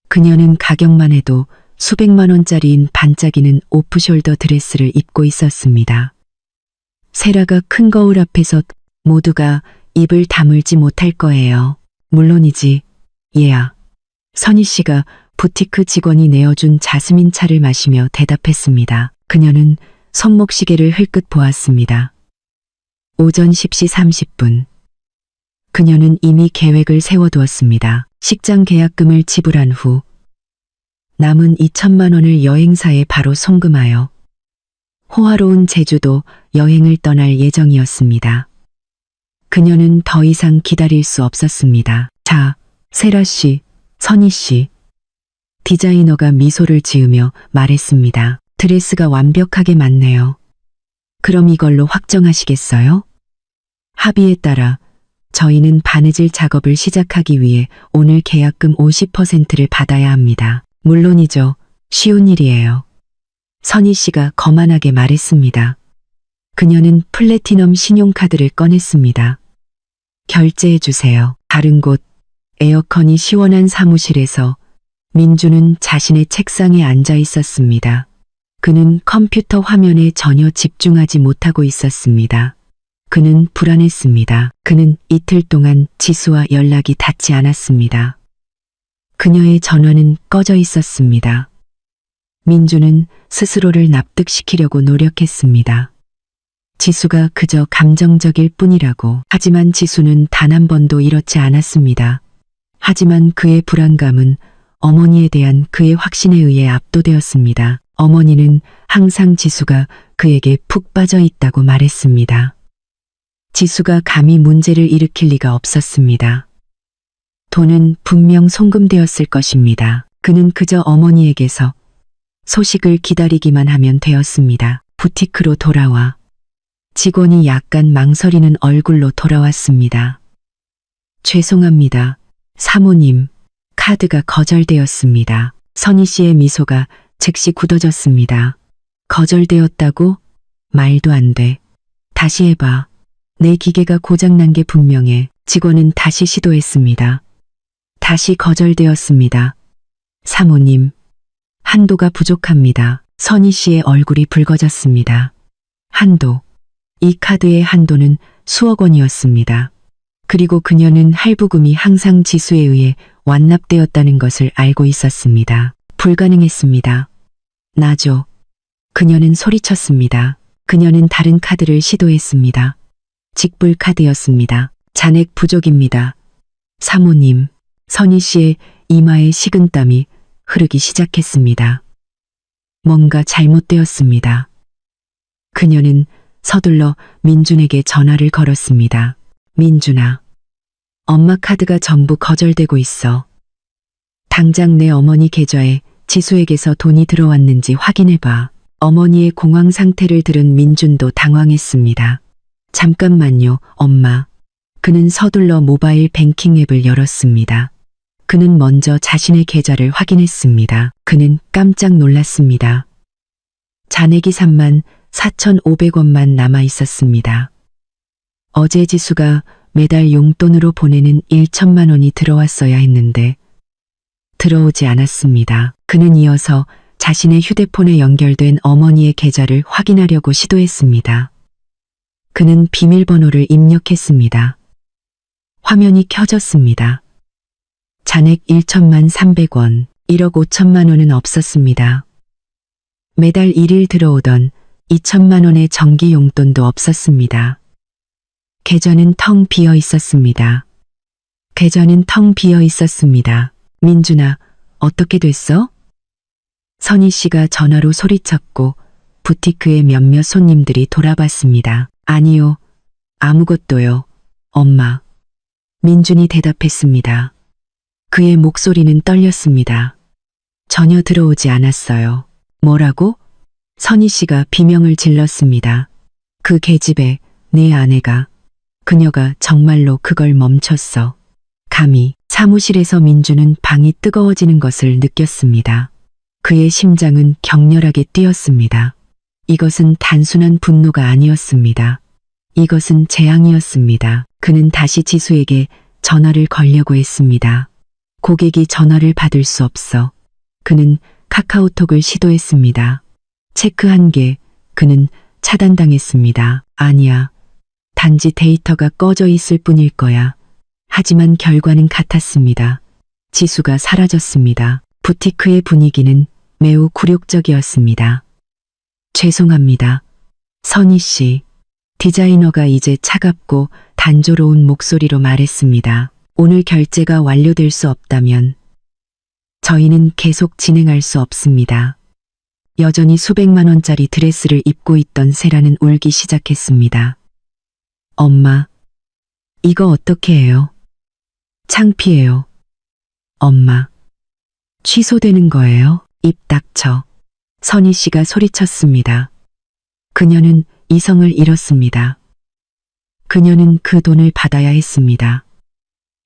그녀는 가격만 해도 수백만 원짜리인 반짝이는 오프숄더 드레스를 입고 있었습니다. 세라가 큰 거울 앞에서 모두가 입을 다물지 못할 거예요. 물론이지, 얘야. 선희 씨가 부티크 직원이 내어준 자스민 차를 마시며 대답했습니다. 그녀는 손목시계를 흘끗 보았습니다. 오전 10시 30분. 그녀는 이미 계획을 세워두었습니다. 식장 계약금을 지불한 후 남은 2천만 원을 여행사에 바로 송금하여 호화로운 제주도 여행을 떠날 예정이었습니다. 그녀는 더 이상 기다릴 수 없었습니다. 자, 세라 씨, 선희 씨. 디자이너가 미소를 지으며 말했습니다. 드레스가 완벽하게 맞네요. 그럼 이걸로 확정하시겠어요? 합의에 따라 저희는 바느질 작업을 시작하기 위해 오늘 계약금 50%를 받아야 합니다. 물론이죠. 쉬운 일이에요. 선희 씨가 거만하게 말했습니다. 그녀는 플래티넘 신용카드를 꺼냈습니다. 결제해 주세요. 다른 곳, 에어컨이 시원한 사무실에서 민주는 자신의 책상에 앉아 있었습니다. 그는 컴퓨터 화면에 전혀 집중하지 못하고 있었습니다. 그는 불안했습니다. 그는 이틀 동안 지수와 연락이 닿지 않았습니다. 그녀의 전화는 꺼져 있었습니다. 민주는 스스로를 납득시키려고 노력했습니다. 지수가 그저 감정적일 뿐이라고. 하지만 지수는 단 한 번도 이렇지 않았습니다. 하지만 그의 불안감은 어머니에 대한 그의 확신에 의해 압도되었습니다. 어머니는 항상 지수가 그에게 푹 빠져 있다고 말했습니다. 지수가 감히 문제를 일으킬 리가 없었습니다. 돈은 분명 송금되었을 것입니다. 그는 그저 어머니에게서 소식을 기다리기만 하면 되었습니다. 부티크로 돌아와 직원이 약간 망설이는 얼굴로 돌아왔습니다. 죄송합니다. 사모님, 카드가 거절되었습니다. 선희 씨의 미소가 즉시 굳어졌습니다. 거절되었다고? 말도 안 돼. 다시 해봐. 내 기계가 고장난 게 분명해. 직원은 다시 시도했습니다. 다시 거절되었습니다. 사모님, 한도가 부족합니다. 선희 씨의 얼굴이 붉어졌습니다. 한도. 이 카드의 한도는 수억 원이었습니다. 그리고 그녀는 할부금이 항상 지수에 의해 완납되었다는 것을 알고 있었습니다. 불가능했습니다. 나죠. 그녀는 소리쳤습니다. 그녀는 다른 카드를 시도했습니다. 직불 카드였습니다. 잔액 부족입니다. 사모님, 선희 씨의 이마에 식은땀이 흐르기 시작했습니다. 뭔가 잘못되었습니다. 그녀는 서둘러 민준에게 전화를 걸었습니다. 민준아, 엄마 카드가 전부 거절되고 있어. 당장 내 어머니 계좌에 지수에게서 돈이 들어왔는지 확인해봐. 어머니의 공황 상태를 들은 민준도 당황했습니다. 잠깐만요, 엄마. 그는 서둘러 모바일 뱅킹 앱을 열었습니다. 그는 먼저 자신의 계좌를 확인했습니다. 그는 깜짝 놀랐습니다. 잔액이 34,500원만 남아 있었습니다. 어제 지수가 매달 용돈으로 보내는 1천만 원이 들어왔어야 했는데 들어오지 않았습니다. 그는 이어서 자신의 휴대폰에 연결된 어머니의 계좌를 확인하려고 시도했습니다. 그는 비밀번호를 입력했습니다. 화면이 켜졌습니다. 잔액 1,300원, 1억 5천만 원은 없었습니다. 매달 1일 들어오던 2천만 원의 정기 용돈도 없었습니다. 계좌는 텅 비어 있었습니다. 계좌는 텅 비어 있었습니다. 민준아, 어떻게 됐어? 선희 씨가 전화로 소리쳤고 부티크의 몇몇 손님들이 돌아봤습니다. 아니요, 아무것도요, 엄마. 민준이 대답했습니다. 그의 목소리는 떨렸습니다. 전혀 들어오지 않았어요. 뭐라고? 선희 씨가 비명을 질렀습니다. 그 계집애, 내 아내가, 그녀가 정말로 그걸 멈췄어. 감히. 사무실에서 민주는 방이 뜨거워지는 것을 느꼈습니다. 그의 심장은 격렬하게 뛰었습니다. 이것은 단순한 분노가 아니었습니다. 이것은 재앙이었습니다. 그는 다시 지수에게 전화를 걸려고 했습니다. 고객이 전화를 받을 수 없어. 그는 카카오톡을 시도했습니다. 체크 1개, 그는 차단당했습니다. 아니야. 단지 데이터가 꺼져 있을 뿐일 거야. 하지만 결과는 같았습니다. 지수가 사라졌습니다. 부티크의 분위기는 매우 굴욕적이었습니다. 죄송합니다. 선희 씨. 디자이너가 이제 차갑고 단조로운 목소리로 말했습니다. 오늘 결제가 완료될 수 없다면 저희는 계속 진행할 수 없습니다. 여전히 수백만 원짜리 드레스를 입고 있던 세라는 울기 시작했습니다. 엄마, 이거 어떻게 해요? 창피해요. 엄마, 취소되는 거예요? 입 닥쳐. 선희 씨가 소리쳤습니다. 그녀는 이성을 잃었습니다. 그녀는 그 돈을 받아야 했습니다.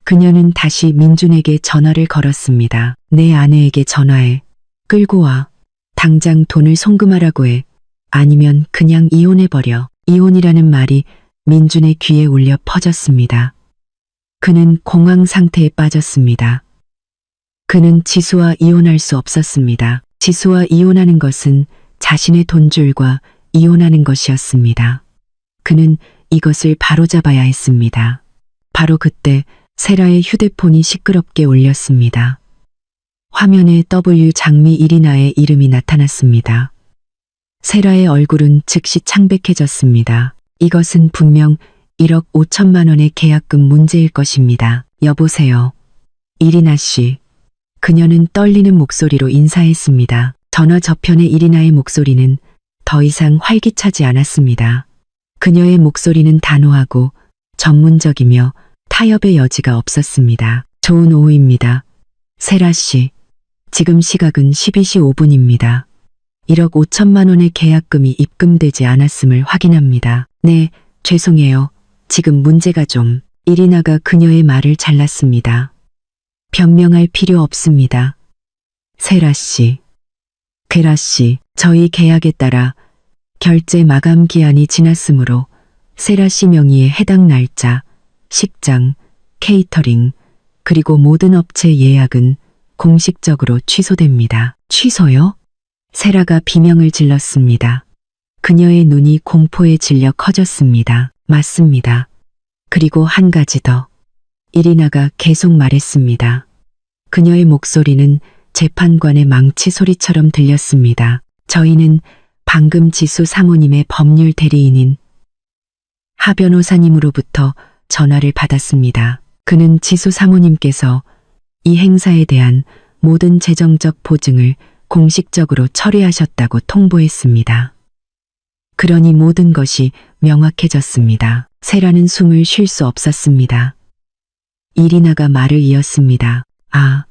그녀는 다시 민준에게 전화를 걸었습니다. 내 아내에게 전화해. 끌고 와. 당장 돈을 송금하라고 해. 아니면 그냥 이혼해버려. 이혼이라는 말이 민준의 귀에 울려 퍼졌습니다. 그는 공황 상태에 빠졌습니다. 그는 지수와 이혼할 수 없었습니다. 지수와 이혼하는 것은 자신의 돈줄과 이혼하는 것이었습니다. 그는 이것을 바로잡아야 했습니다. 바로 그때 세라의 휴대폰이 시끄럽게 울렸습니다. 화면에 W 장미 이리나의 이름이 나타났습니다. 세라의 얼굴은 즉시 창백해졌습니다. 이것은 분명 1억 5천만 원의 계약금 문제일 것입니다. 여보세요. 이리나 씨. 그녀는 떨리는 목소리로 인사했습니다. 전화 저편의 이리나의 목소리는 더 이상 활기차지 않았습니다. 그녀의 목소리는 단호하고 전문적이며 타협의 여지가 없었습니다. 좋은 오후입니다. 세라 씨. 지금 시각은 12시 5분입니다. 1억 5천만 원의 계약금이 입금되지 않았음을 확인합니다. 네, 죄송해요. 지금 문제가 좀. 이리나가 그녀의 말을 잘랐습니다. 변명할 필요 없습니다. 세라 씨. 괴라 씨, 저희 계약에 따라 결제 마감 기한이 지났으므로 세라 씨 명의의 해당 날짜, 식장, 케이터링, 그리고 모든 업체 예약은 공식적으로 취소됩니다. 취소요? 세라가 비명을 질렀습니다. 그녀의 눈이 공포에 질려 커졌습니다. 맞습니다. 그리고 한 가지 더. 이리나가 계속 말했습니다. 그녀의 목소리는 재판관의 망치 소리처럼 들렸습니다. 저희는 방금 지수 사모님의 법률 대리인인 하 변호사님으로부터 전화를 받았습니다. 그는 지수 사모님께서 이 행사에 대한 모든 재정적 보증을 공식적으로 처리하셨다고 통보했습니다. 그러니 모든 것이 명확해졌습니다. 세라는 숨을 쉴 수 없었습니다. 이리나가 말을 이었습니다. 아,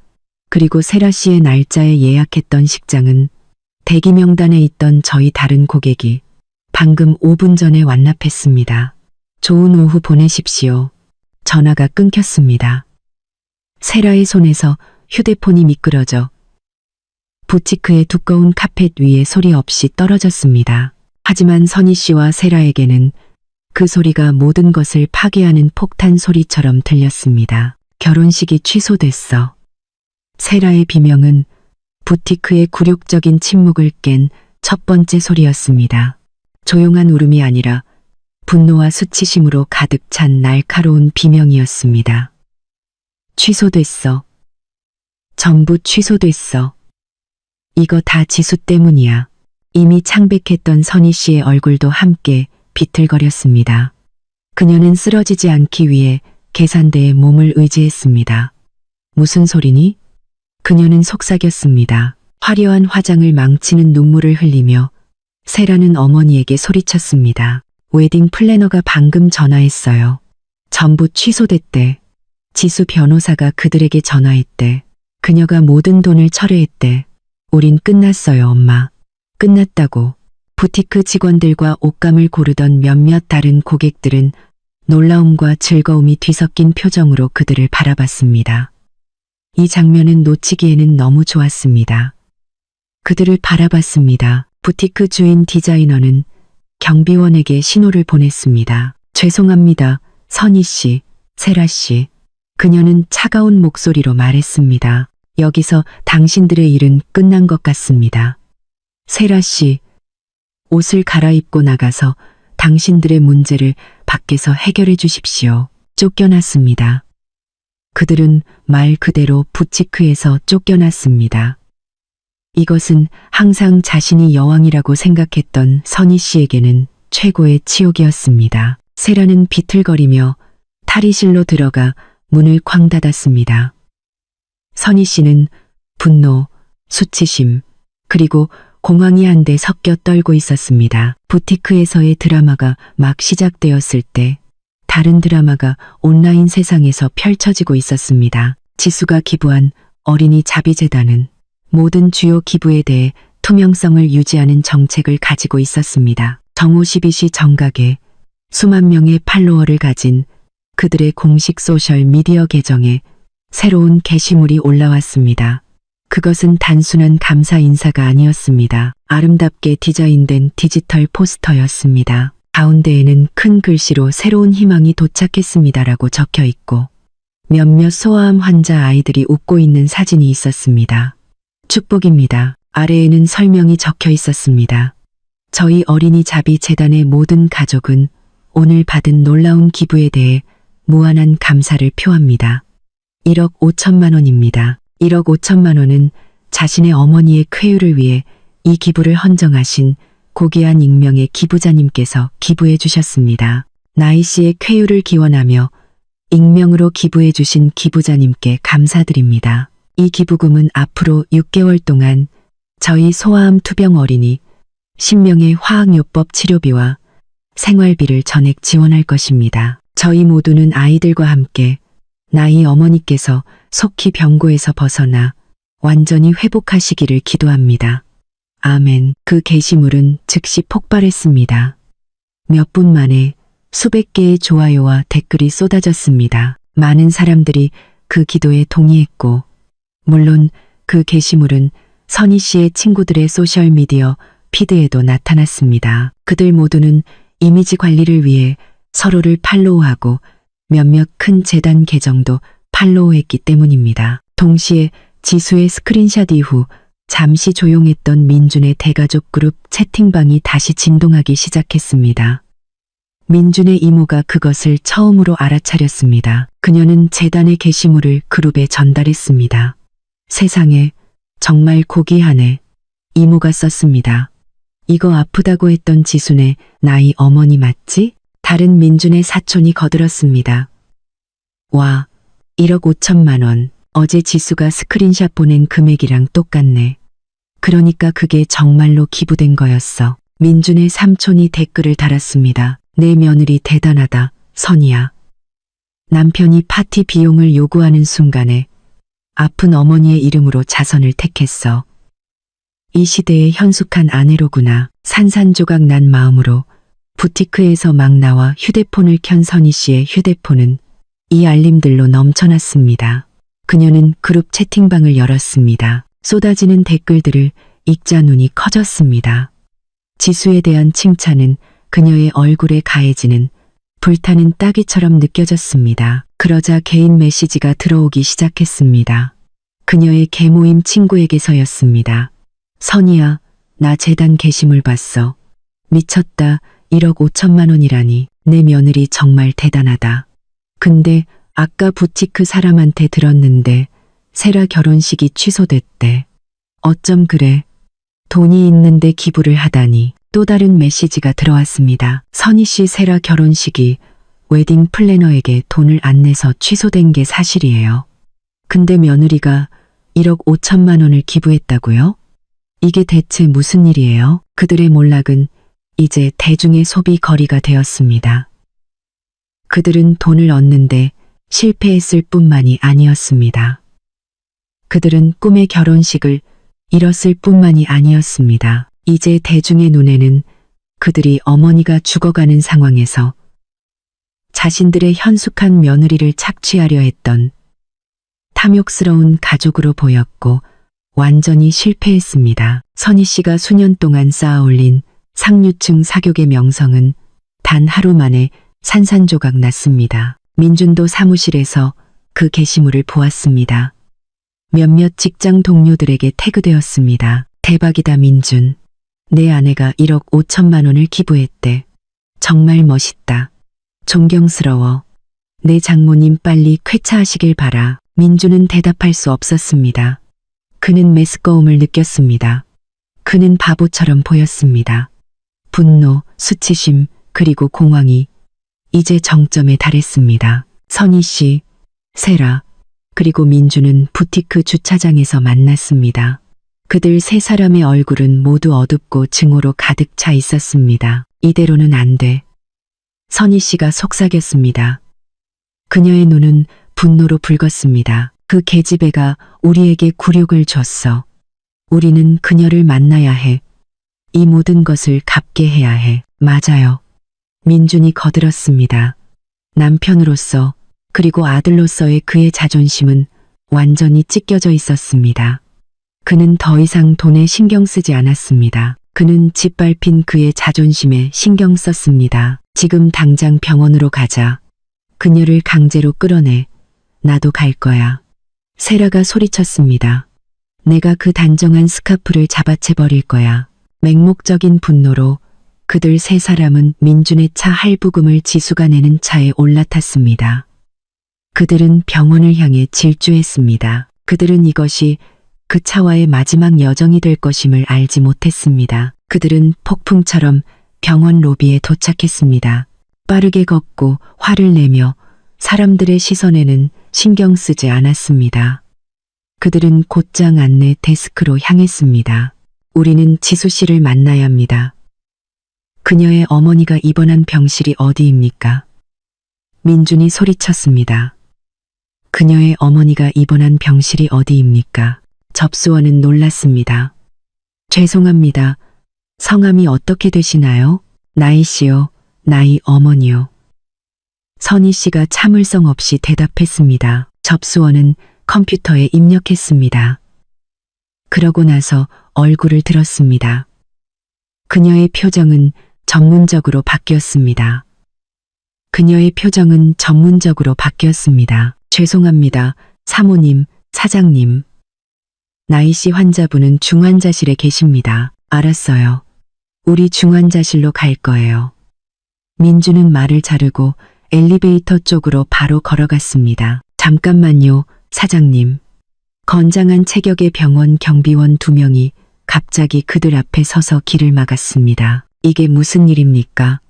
그리고 세라 씨의 날짜에 예약했던 식장은 대기 명단에 있던 저희 다른 고객이 방금 5분 전에 완납했습니다. 좋은 오후 보내십시오. 전화가 끊겼습니다. 세라의 손에서 휴대폰이 미끄러져 부티크의 두꺼운 카펫 위에 소리 없이 떨어졌습니다. 하지만 선희 씨와 세라에게는 그 소리가 모든 것을 파괴하는 폭탄 소리처럼 들렸습니다. 결혼식이 취소됐어. 세라의 비명은 부티크의 굴욕적인 침묵을 깬 첫 번째 소리였습니다. 조용한 울음이 아니라 분노와 수치심으로 가득 찬 날카로운 비명이었습니다. 취소됐어. 전부 취소됐어. 이거 다 지수 때문이야. 이미 창백했던 선희 씨의 얼굴도 함께 비틀거렸습니다. 그녀는 쓰러지지 않기 위해 계산대에 몸을 의지했습니다. 무슨 소리니? 그녀는 속삭였습니다. 화려한 화장을 망치는 눈물을 흘리며 세라는 어머니에게 소리쳤습니다. 웨딩 플래너가 방금 전화했어요. 전부 취소됐대. 지수 변호사가 그들에게 전화했대. 그녀가 모든 돈을 철회했대. 우린 끝났어요, 엄마. 끝났다고. 부티크 직원들과 옷감을 고르던 몇몇 다른 고객들은 놀라움과 즐거움이 뒤섞인 표정으로 그들을 바라봤습니다. 이 장면은 놓치기에는 너무 좋았습니다. 그들을 바라봤습니다. 부티크 주인 디자이너는 경비원에게 신호를 보냈습니다. 죄송합니다. 선희 씨, 세라 씨. 그녀는 차가운 목소리로 말했습니다. 여기서 당신들의 일은 끝난 것 같습니다. 세라 씨, 옷을 갈아입고 나가서 당신들의 문제를 밖에서 해결해 주십시오. 쫓겨났습니다. 그들은 말 그대로 부티크에서 쫓겨났습니다. 이것은 항상 자신이 여왕이라고 생각했던 선희 씨에게는 최고의 치욕이었습니다. 세라는 비틀거리며 탈의실로 들어가 문을 쾅 닫았습니다. 선희 씨는 분노, 수치심, 그리고 공황이 한데 섞여 떨고 있었습니다. 부티크에서의 드라마가 막 시작되었을 때 다른 드라마가 온라인 세상에서 펼쳐지고 있었습니다. 지수가 기부한 어린이 자비재단은 모든 주요 기부에 대해 투명성을 유지하는 정책을 가지고 있었습니다. 정52시 정각에 수만 명의 팔로워를 가진 그들의 공식 소셜 미디어 계정에 새로운 게시물이 올라왔습니다. 그것은 단순한 감사 인사가 아니었습니다. 아름답게 디자인된 디지털 포스터였습니다. 가운데에는 큰 글씨로 새로운 희망이 도착했습니다라고 적혀 있고 몇몇 소아암 환자 아이들이 웃고 있는 사진이 있었습니다. 축복입니다. 아래에는 설명이 적혀 있었습니다. 저희 어린이 자비 재단의 모든 가족은 오늘 받은 놀라운 기부에 대해 무한한 감사를 표합니다. 1억 5천만 원입니다. 1억 5천만 원은 자신의 어머니의 쾌유를 위해 이 기부를 헌정하신 고귀한 익명의 기부자님께서 기부해 주셨습니다. 나희 씨의 쾌유를 기원하며 익명으로 기부해 주신 기부자님께 감사드립니다. 이 기부금은 앞으로 6개월 동안 저희 소아암 투병 어린이 10명의 화학요법 치료비와 생활비를 전액 지원할 것입니다. 저희 모두는 아이들과 함께 나희 어머니께서 속히 병고에서 벗어나 완전히 회복하시기를 기도합니다. 아멘. 그 게시물은 즉시 폭발했습니다. 몇 분 만에 수백 개의 좋아요와 댓글이 쏟아졌습니다. 많은 사람들이 그 기도에 동의했고, 물론 그 게시물은 선희 씨의 친구들의 소셜미디어 피드에도 나타났습니다. 그들 모두는 이미지 관리를 위해 서로를 팔로우하고 몇몇 큰 재단 계정도 팔로우했기 때문입니다. 동시에 지수의 스크린샷 이후 잠시 조용했던 민준의 대가족 그룹 채팅방이 다시 진동하기 시작했습니다. 민준의 이모가 그것을 처음으로 알아차렸습니다. 그녀는 재단의 게시물을 그룹에 전달했습니다. 세상에, 정말 고귀하네. 이모가 썼습니다. 이거 아프다고 했던 지순의 나이 어머니 맞지? 다른 민준의 사촌이 거들었습니다. 와, 1억 5천만 원. 어제 지수가 스크린샷 보낸 금액이랑 똑같네. 그러니까 그게 정말로 기부된 거였어. 민준의 삼촌이 댓글을 달았습니다. 내 며느리 대단하다, 선이야. 남편이 파티 비용을 요구하는 순간에 아픈 어머니의 이름으로 자선을 택했어. 이 시대의 현숙한 아내로구나. 산산조각 난 마음으로 부티크에서 막 나와 휴대폰을 켠 선희 씨의 휴대폰은 이 알림들로 넘쳐났습니다. 그녀는 그룹 채팅방을 열었습니다. 쏟아지는 댓글들을 읽자 눈이 커졌습니다. 지수에 대한 칭찬은 그녀의 얼굴에 가해지는 불타는 따귀처럼 느껴졌습니다. 그러자 개인 메시지가 들어오기 시작했습니다. 그녀의 개모임 친구에게서였습니다. 선이야, 나 재단 게시물 봤어. 미쳤다. 1억 5천만 원이라니. 내 며느리 정말 대단하다. 근데 아까 부티크 사람한테 들었는데 세라 결혼식이 취소됐대. 어쩜 그래? 돈이 있는데 기부를 하다니. 또 다른 메시지가 들어왔습니다. 선희 씨 세라 결혼식이 웨딩 플래너에게 돈을 안 내서 취소된 게 사실이에요. 근데 며느리가 1억 5천만 원을 기부했다고요? 이게 대체 무슨 일이에요? 그들의 몰락은 이제 대중의 소비 거리가 되었습니다. 그들은 돈을 얻는데 실패했을 뿐만이 아니었습니다. 그들은 꿈의 결혼식을 잃었을 뿐만이 아니었습니다. 이제 대중의 눈에는 그들이 어머니가 죽어가는 상황에서 자신들의 현숙한 며느리를 착취하려 했던 탐욕스러운 가족으로 보였고 완전히 실패했습니다. 선희 씨가 수년 동안 쌓아올린 상류층 사교계 명성은 단 하루 만에 산산조각 났습니다. 민준도 사무실에서 그 게시물을 보았습니다. 몇몇 직장 동료들에게 태그되었습니다. 대박이다 민준. 내 아내가 1억 5천만 원을 기부했대. 정말 멋있다. 존경스러워. 내 장모님 빨리 쾌차하시길 바라. 민준은 대답할 수 없었습니다. 그는 메스꺼움을 느꼈습니다. 그는 바보처럼 보였습니다. 분노, 수치심, 그리고 공황이 이제 정점에 달했습니다. 선희 씨, 세라, 그리고 민준은 부티크 주차장에서 만났습니다. 그들 세 사람의 얼굴은 모두 어둡고 증오로 가득 차 있었습니다. 이대로는 안 돼. 선희 씨가 속삭였습니다. 그녀의 눈은 분노로 붉었습니다. 그 계집애가 우리에게 굴욕을 줬어. 우리는 그녀를 만나야 해. 이 모든 것을 갚게 해야 해. 맞아요. 민준이 거들었습니다. 남편으로서 그리고 아들로서의 그의 자존심은 완전히 찢겨져 있었습니다. 그는 더 이상 돈에 신경 쓰지 않았습니다. 그는 짓밟힌 그의 자존심에 신경 썼습니다. 지금 당장 병원으로 가자. 그녀를 강제로 끌어내. 나도 갈 거야. 세라가 소리쳤습니다. 내가 그 단정한 스카프를 잡아채 버릴 거야. 맹목적인 분노로 그들 세 사람은 민준의 차 할부금을 지수가 내는 차에 올라탔습니다. 그들은 병원을 향해 질주했습니다. 그들은 이것이 그 차와의 마지막 여정이 될 것임을 알지 못했습니다. 그들은 폭풍처럼 병원 로비에 도착했습니다. 빠르게 걷고 화를 내며 사람들의 시선에는 신경 쓰지 않았습니다. 그들은 곧장 안내 데스크로 향했습니다. 우리는 지수 씨를 만나야 합니다. 그녀의 어머니가 입원한 병실이 어디입니까? 민준이 소리쳤습니다. 그녀의 어머니가 입원한 병실이 어디입니까? 접수원은 놀랐습니다. 죄송합니다. 성함이 어떻게 되시나요? 나이 씨요. 나이 어머니요. 선희 씨가 참을성 없이 대답했습니다. 접수원은 컴퓨터에 입력했습니다. 그러고 나서 얼굴을 들었습니다. 그녀의 표정은 전문적으로 바뀌었습니다. 그녀의 표정은 전문적으로 바뀌었습니다. 죄송합니다. 사모님, 사장님. 나이 씨 환자분은 중환자실에 계십니다. 알았어요. 우리 중환자실로 갈 거예요. 민주는 말을 자르고 엘리베이터 쪽으로 바로 걸어갔습니다. 잠깐만요, 사장님. 건장한 체격의 병원 경비원 2명이 갑자기 그들 앞에 서서 길을 막았습니다. 이게 무슨 일입니까?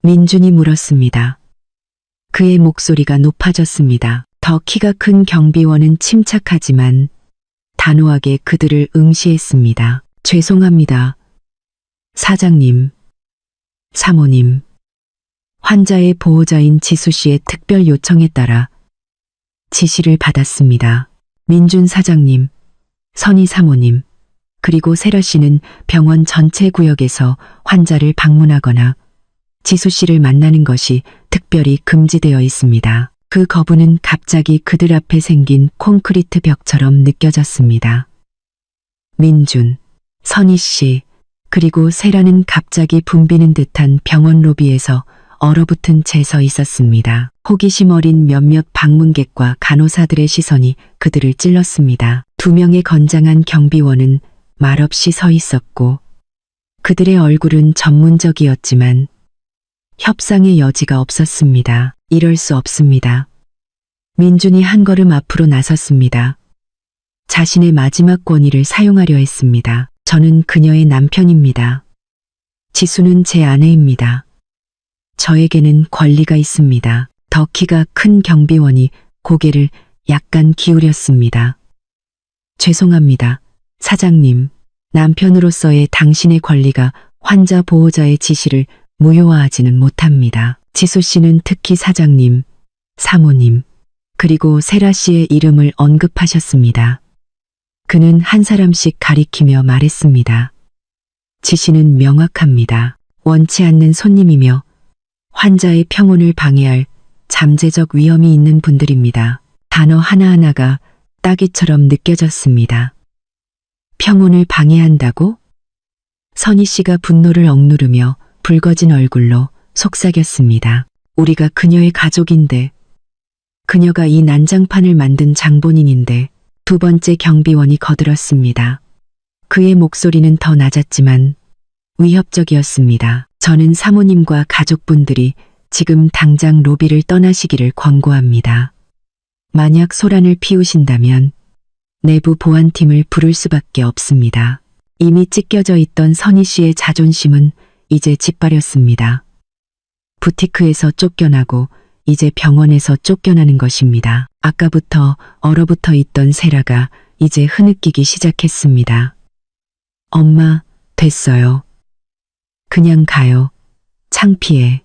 민준이 물었습니다. 그의 목소리가 높아졌습니다. 더 키가 큰 경비원은 침착하지만 단호하게 그들을 응시했습니다. 죄송합니다. 사장님, 사모님. 환자의 보호자인 지수 씨의 특별 요청에 따라 지시를 받았습니다. 민준 사장님, 선희 사모님, 그리고 세라 씨는 병원 전체 구역에서 환자를 방문하거나 지수 씨를 만나는 것이 특별히 금지되어 있습니다. 그 거부는 갑자기 그들 앞에 생긴 콘크리트 벽처럼 느껴졌습니다. 민준, 선희 씨, 그리고 세라는 갑자기 붐비는 듯한 병원 로비에서 얼어붙은 채 서 있었습니다. 호기심 어린 몇몇 방문객과 간호사들의 시선이 그들을 찔렀습니다. 2명의 건장한 경비원은 말없이 서 있었고 그들의 얼굴은 전문적이었지만 협상의 여지가 없었습니다. 이럴 수 없습니다. 민준이 한 걸음 앞으로 나섰습니다. 자신의 마지막 권위를 사용하려 했습니다. 저는 그녀의 남편입니다. 지수는 제 아내입니다. 저에게는 권리가 있습니다. 더 키가 큰 경비원이 고개를 약간 기울였습니다. 죄송합니다. 사장님, 남편으로서의 당신의 권리가 환자 보호자의 지시를 무효화하지는 못합니다. 지수 씨는 특히 사장님, 사모님, 그리고 세라 씨의 이름을 언급하셨습니다. 그는 한 사람씩 가리키며 말했습니다. 지시는 명확합니다. 원치 않는 손님이며 환자의 평온을 방해할 잠재적 위험이 있는 분들입니다. 단어 하나하나가 따귀처럼 느껴졌습니다. 평온을 방해한다고? 선희 씨가 분노를 억누르며 붉어진 얼굴로 속삭였습니다. 우리가 그녀의 가족인데, 그녀가 이 난장판을 만든 장본인인데. 2번째 경비원이 거들었습니다. 그의 목소리는 더 낮았지만 위협적이었습니다. 저는 사모님과 가족분들이 지금 당장 로비를 떠나시기를 권고합니다. 만약 소란을 피우신다면 내부 보안팀을 부를 수밖에 없습니다. 이미 찢겨져 있던 선희 씨의 자존심은 이제 짓밟였습니다. 부티크에서 쫓겨나고 이제 병원에서 쫓겨나는 것입니다. 아까부터 얼어붙어 있던 세라가 이제 흐느끼기 시작했습니다. 엄마, 됐어요. 그냥 가요. 창피해.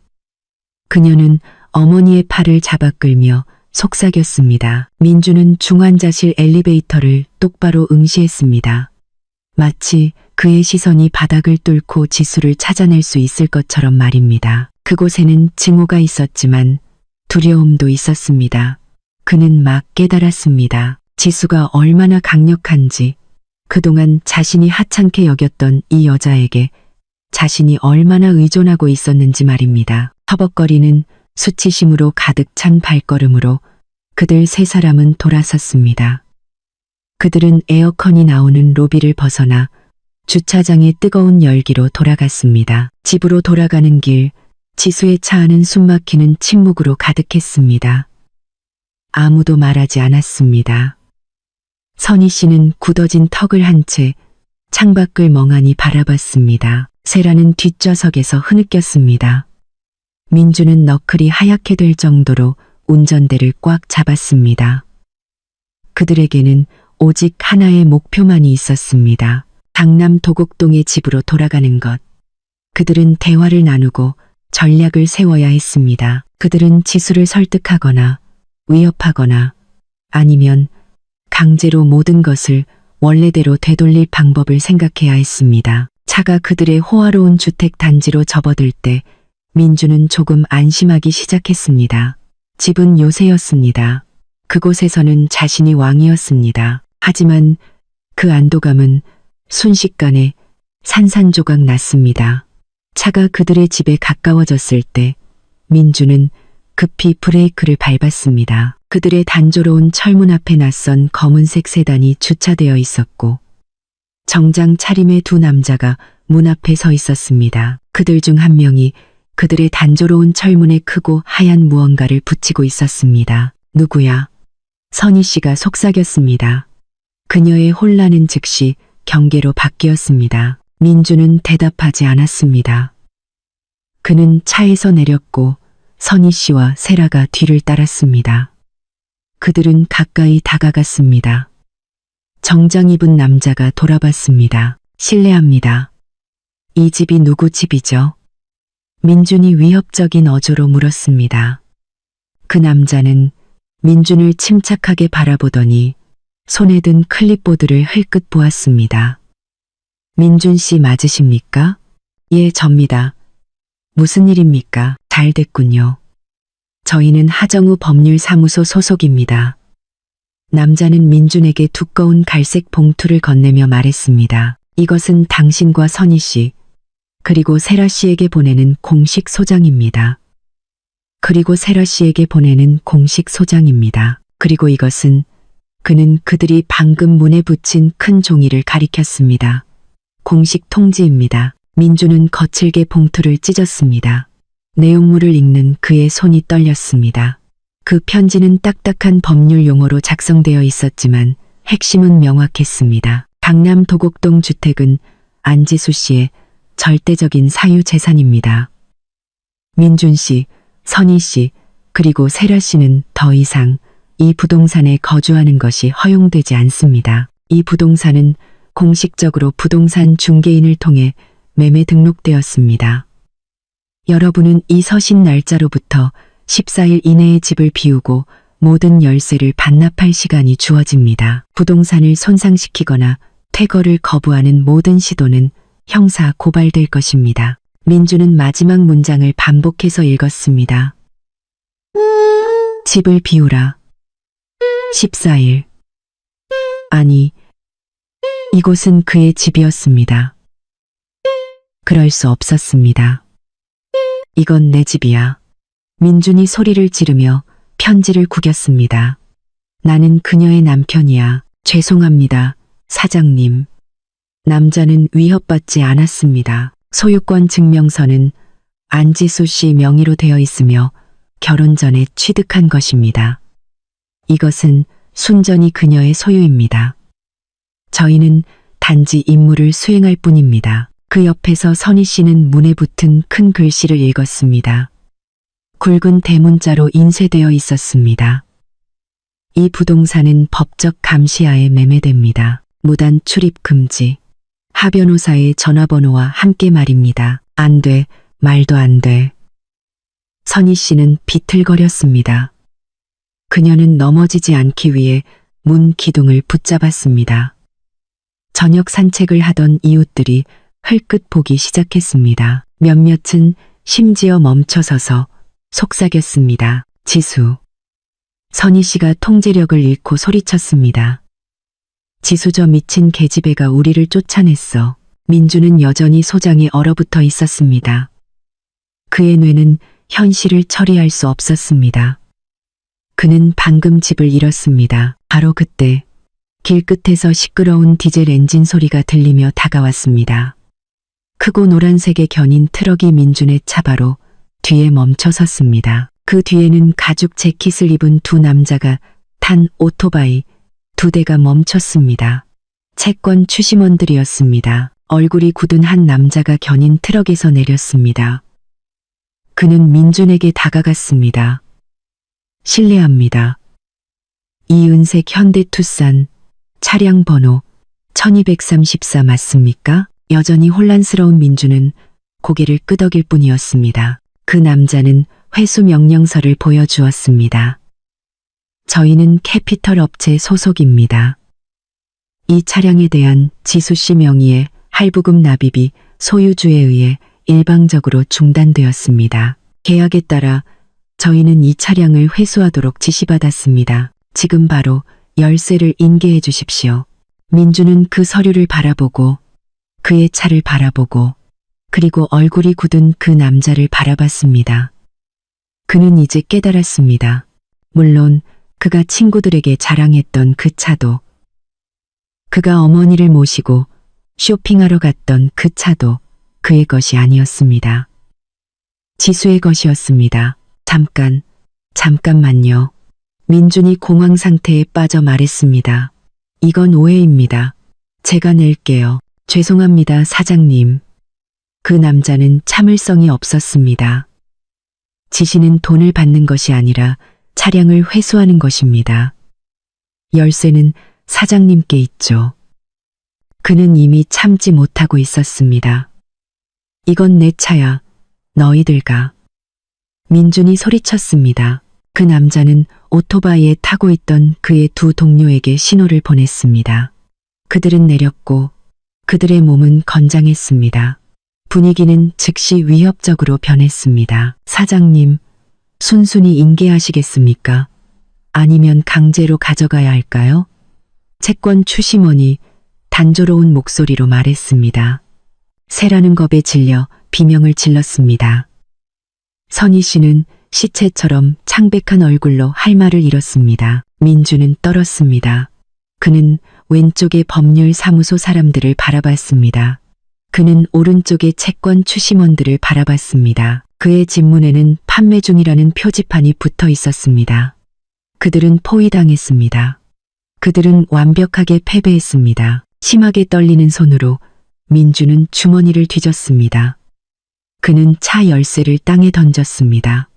그녀는 어머니의 팔을 잡아 끌며 속삭였습니다. 민주는 중환자실 엘리베이터를 똑바로 응시했습니다. 마치 그의 시선이 바닥을 뚫고 지수를 찾아낼 수 있을 것처럼 말입니다. 그곳에는 증오가 있었지만 두려움도 있었습니다. 그는 막 깨달았습니다. 지수가 얼마나 강력한지, 그동안 자신이 하찮게 여겼던 이 여자에게 자신이 얼마나 의존하고 있었는지 말입니다. 터벅거리는 수치심으로 가득 찬 발걸음으로 그들 세 사람은 돌아섰습니다. 그들은 에어컨이 나오는 로비를 벗어나 주차장의 뜨거운 열기로 돌아갔습니다. 집으로 돌아가는 길, 지수의 차 안은 숨막히는 침묵으로 가득했습니다. 아무도 말하지 않았습니다. 선희 씨는 굳어진 턱을 한 채 창밖을 멍하니 바라봤습니다. 세라는 뒷좌석에서 흐느꼈습니다. 민주는 너클이 하얗게 될 정도로 운전대를 꽉 잡았습니다. 그들에게는 오직 하나의 목표만이 있었습니다. 강남 도곡동의 집으로 돌아가는 것. 그들은 대화를 나누고 전략을 세워야 했습니다. 그들은 지수를 설득하거나 위협하거나 아니면 강제로 모든 것을 원래대로 되돌릴 방법을 생각해야 했습니다. 차가 그들의 호화로운 주택 단지로 접어들 때 민주는 조금 안심하기 시작했습니다. 집은 요새였습니다. 그곳에서는 자신이 왕이었습니다. 하지만 그 안도감은 순식간에 산산조각 났습니다. 차가 그들의 집에 가까워졌을 때 민주는 급히 브레이크를 밟았습니다. 그들의 단조로운 철문 앞에 낯선 검은색 세단이 주차되어 있었고 정장 차림의 두 남자가 문 앞에 서 있었습니다. 그들 중 한 명이 그들의 단조로운 철문에 크고 하얀 무언가를 붙이고 있었습니다. 누구야? 선희 씨가 속삭였습니다. 그녀의 혼란은 즉시 경계로 바뀌었습니다. 민주는 대답하지 않았습니다. 그는 차에서 내렸고 선희 씨와 세라가 뒤를 따랐습니다. 그들은 가까이 다가갔습니다. 정장 입은 남자가 돌아봤습니다. 실례합니다. 이 집이 누구 집이죠? 민준이 위협적인 어조로 물었습니다. 그 남자는 민준을 침착하게 바라보더니 손에 든 클립보드를 흘끗 보았습니다. 민준 씨 맞으십니까? 예, 접니다. 무슨 일입니까? 잘 됐군요. 저희는 하정우 법률사무소 소속입니다. 남자는 민준에게 두꺼운 갈색 봉투를 건네며 말했습니다. 이것은 당신과 선희 씨, 그리고 세라 씨에게 보내는 공식 소장입니다. 그리고 세라 씨에게 보내는 공식 소장입니다. 그리고 이것은 그는 그들이 방금 문에 붙인 큰 종이를 가리켰습니다. 공식 통지입니다. 민주는 거칠게 봉투를 찢었습니다. 내용물을 읽는 그의 손이 떨렸습니다. 그 편지는 딱딱한 법률 용어로 작성되어 있었지만 핵심은 명확했습니다. 강남 도곡동 주택은 안지수 씨의 절대적인 사유재산입니다. 민준 씨, 선희 씨, 그리고 세라 씨는 더 이상 이 부동산에 거주하는 것이 허용되지 않습니다. 이 부동산은 공식적으로 부동산 중개인을 통해 매매 등록되었습니다. 여러분은 이 서신 날짜로부터 14일 이내에 집을 비우고 모든 열쇠를 반납할 시간이 주어집니다. 부동산을 손상시키거나 퇴거를 거부하는 모든 시도는 형사 고발될 것입니다. 민주는 마지막 문장을 반복해서 읽었습니다. 집을 비우라. 14일. 아니, 이곳은 그의 집이었습니다. 그럴 수 없었습니다. 이건 내 집이야. 민준이 소리를 지르며 편지를 구겼습니다. 나는 그녀의 남편이야. 죄송합니다, 사장님. 남자는 위협받지 않았습니다. 소유권 증명서는 안지수 씨 명의로 되어 있으며 결혼 전에 취득한 것입니다. 이것은 순전히 그녀의 소유입니다. 저희는 단지 임무를 수행할 뿐입니다. 그 옆에서 선희 씨는 문에 붙은 큰 글씨를 읽었습니다. 굵은 대문자로 인쇄되어 있었습니다. 이 부동산은 법적 감시하에 매매됩니다. 무단 출입 금지. 하 변호사의 전화번호와 함께 말입니다. 안 돼, 말도 안 돼. 선희 씨는 비틀거렸습니다. 그녀는 넘어지지 않기 위해 문 기둥을 붙잡았습니다. 저녁 산책을 하던 이웃들이 흘끗 보기 시작했습니다. 몇몇은 심지어 멈춰서서 속삭였습니다. 지수. 선희 씨가 통제력을 잃고 소리쳤습니다. 지수 저 미친 계집애가 우리를 쫓아냈어. 민주는 여전히 소장에 얼어붙어 있었습니다. 그의 뇌는 현실을 처리할 수 없었습니다. 그는 방금 집을 잃었습니다. 바로 그때 길끝에서 시끄러운 디젤 엔진 소리가 들리며 다가왔습니다. 크고 노란색의 견인 트럭이 민준의 차 바로 뒤에 멈춰 섰습니다. 그 뒤에는 가죽 재킷을 입은 두 남자가 탄 오토바이 2대가 멈췄습니다. 채권 추심원들이었습니다. 얼굴이 굳은 한 남자가 견인 트럭에서 내렸습니다. 그는 민준에게 다가갔습니다. 실례합니다. 이은색 현대 투싼 차량 번호 1234 맞습니까? 여전히 혼란스러운 민준은 고개를 끄덕일 뿐이었습니다. 그 남자는 회수 명령서를 보여주었습니다. 저희는 캐피털 업체 소속입니다. 이 차량에 대한 지수 씨 명의의 할부금 납입이 소유주에 의해 일방적으로 중단되었습니다. 계약에 따라 저희는 이 차량을 회수하도록 지시받았습니다. 지금 바로 열쇠를 인계해 주십시오. 민주는 그 서류를 바라보고 그의 차를 바라보고 그리고 얼굴이 굳은 그 남자를 바라봤습니다. 그는 이제 깨달았습니다. 물론 그가 친구들에게 자랑했던 그 차도, 그가 어머니를 모시고 쇼핑하러 갔던 그 차도 그의 것이 아니었습니다. 지수의 것이었습니다. 잠깐만요. 민준이 공황 상태에 빠져 말했습니다. 이건 오해입니다. 제가 낼게요. 죄송합니다, 사장님. 그 남자는 참을성이 없었습니다. 지시는 돈을 받는 것이 아니라 차량을 회수하는 것입니다. 열쇠는 사장님께 있죠. 그는 이미 참지 못하고 있었습니다. 이건 내 차야. 너희들 가. 민준이 소리쳤습니다. 그 남자는 오토바이에 타고 있던 그의 두 동료에게 신호를 보냈습니다. 그들은 내렸고 그들의 몸은 건장했습니다. 분위기는 즉시 위협적으로 변했습니다. 사장님, 순순히 인계하시겠습니까? 아니면 강제로 가져가야 할까요? 채권 추심원이 단조로운 목소리로 말했습니다. 새라는 겁에 질려 비명을 질렀습니다. 선희 씨는 시체처럼 창백한 얼굴로 할 말을 잃었습니다. 민주는 떨었습니다. 그는 왼쪽의 법률 사무소 사람들을 바라봤습니다. 그는 오른쪽의 채권 추심원들을 바라봤습니다. 그의 집문에는 판매 중이라는 표지판이 붙어 있었습니다. 그들은 포위당했습니다. 그들은 완벽하게 패배했습니다. 심하게 떨리는 손으로 민주는 주머니를 뒤졌습니다. 그는 차 열쇠를 땅에 던졌습니다.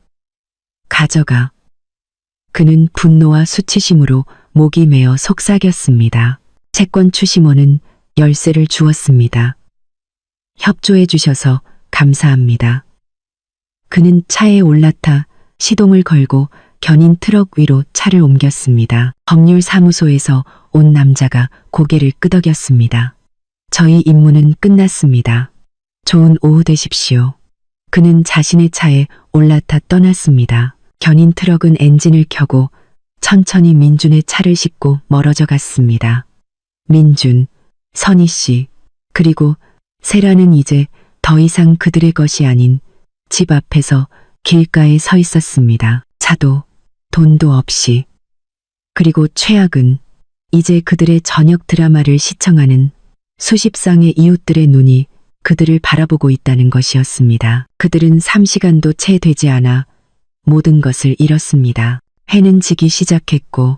가져가. 그는 분노와 수치심으로 목이 메어 속삭였습니다. 채권 추심원은 열쇠를 주었습니다. 협조해 주셔서 감사합니다. 그는 차에 올라타 시동을 걸고 견인 트럭 위로 차를 옮겼습니다. 법률사무소에서 온 남자가 고개를 끄덕였습니다. 저희 임무는 끝났습니다. 좋은 오후 되십시오. 그는 자신의 차에 올라타 떠났습니다. 견인 트럭은 엔진을 켜고 천천히 민준의 차를 싣고 멀어져 갔습니다. 민준, 선희 씨, 그리고 세라는 이제 더 이상 그들의 것이 아닌 집 앞에서 길가에 서 있었습니다. 차도 돈도 없이. 그리고 최악은 이제 그들의 저녁 드라마를 시청하는 수십 쌍의 이웃들의 눈이 그들을 바라보고 있다는 것이었습니다. 그들은 3시간도 채 되지 않아 모든 것을 잃었습니다. 해는 지기 시작했고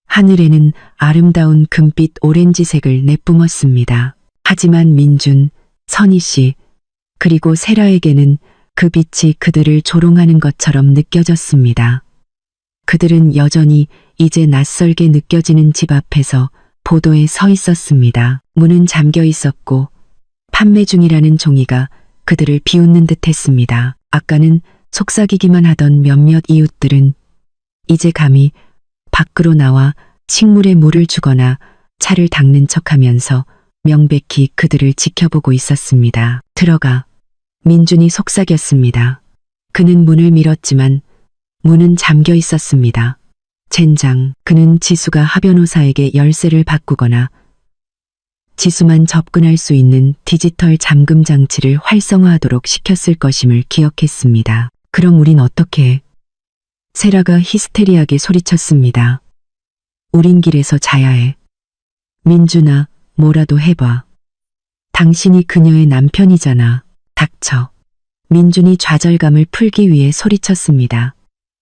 하늘에는 아름다운 금빛 오렌지색을 내뿜었습니다. 하지만 민준, 선희 씨, 그리고 세라에게는 그 빛이 그들을 조롱하는 것처럼 느껴졌습니다. 그들은 여전히 이제 낯설게 느껴지는 집 앞에서 보도에 서 있었습니다. 문은 잠겨 있었고 판매 중이라는 종이가 그들을 비웃는 듯 했습니다. 아까는 속삭이기만 하던 몇몇 이웃들은 이제 감히 밖으로 나와 식물에 물을 주거나 차를 닦는 척하면서 명백히 그들을 지켜보고 있었습니다. 들어가. 민준이 속삭였습니다. 그는 문을 밀었지만 문은 잠겨 있었습니다. 젠장, 그는 지수가 하 변호사에게 열쇠를 바꾸거나 지수만 접근할 수 있는 디지털 잠금 장치를 활성화하도록 시켰을 것임을 기억했습니다. 그럼 우린 어떻게 해? 세라가 히스테리하게 소리쳤습니다. 우린 길에서 자야 해. 민준아, 뭐라도 해봐. 당신이 그녀의 남편이잖아. 닥쳐. 민준이 좌절감을 풀기 위해 소리쳤습니다.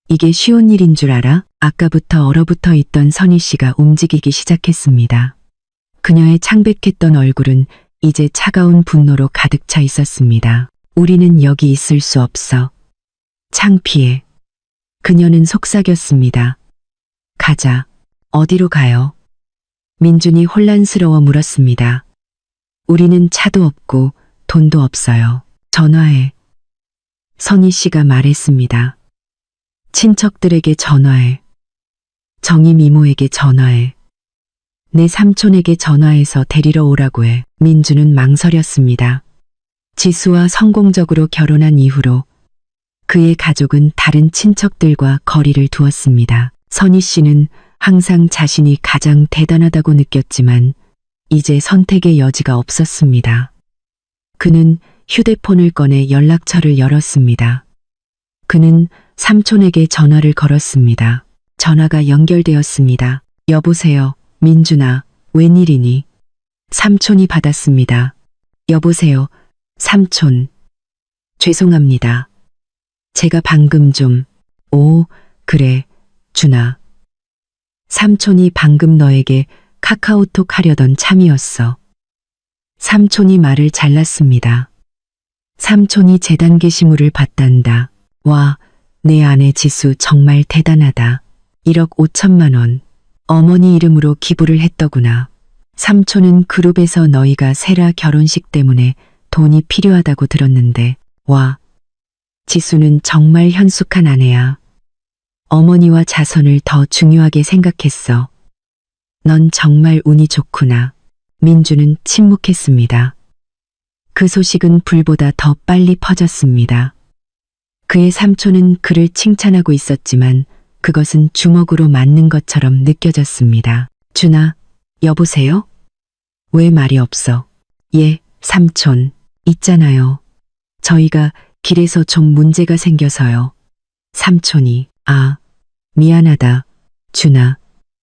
이게 쉬운 일인 줄 알아? 아까부터 얼어붙어 있던 선희 씨가 움직이기 시작했습니다. 그녀의 창백했던 얼굴은 이제 차가운 분노로 가득 차 있었습니다. 우리는 여기 있을 수 없어. 창피해. 그녀는 속삭였습니다. 가자. 어디로 가요? 민준이 혼란스러워 물었습니다. 우리는 차도 없고 돈도 없어요. 전화해. 선희 씨가 말했습니다. 친척들에게 전화해. 정임 이모에게 전화해. 내 삼촌에게 전화해서 데리러 오라고 해. 민주는 망설였습니다. 지수와 성공적으로 결혼한 이후로 그의 가족은 다른 친척들과 거리를 두었습니다. 선희 씨는 항상 자신이 가장 대단하다고 느꼈지만 이제 선택의 여지가 없었습니다. 그는 휴대폰을 꺼내 연락처를 열었습니다. 그는 삼촌에게 전화를 걸었습니다. 전화가 연결되었습니다. 여보세요, 민준아, 웬일이니? 삼촌이 받았습니다. 여보세요, 삼촌. 죄송합니다. 제가 방금 좀, 오, 그래, 준아. 삼촌이 방금 너에게 카카오톡 하려던 참이었어. 삼촌이 말을 잘랐습니다. 삼촌이 재단 게시물을 봤단다. 와, 내 아내 지수 정말 대단하다. 1억 5천만 원. 어머니 이름으로 기부를 했더구나. 삼촌은 그룹에서 너희가 세라 결혼식 때문에 돈이 필요하다고 들었는데, 와, 지수는 정말 현숙한 아내야. 어머니와 자손을 더 중요하게 생각했어. 넌 정말 운이 좋구나. 민주는 침묵했습니다. 그 소식은 불보다 더 빨리 퍼졌습니다. 그의 삼촌은 그를 칭찬하고 있었지만 그것은 주먹으로 맞는 것처럼 느껴졌습니다. 준아, 여보세요? 왜 말이 없어? 예, 삼촌, 있잖아요. 저희가 길에서 좀 문제가 생겨서요. 삼촌이, 아, 미안하다. 준아,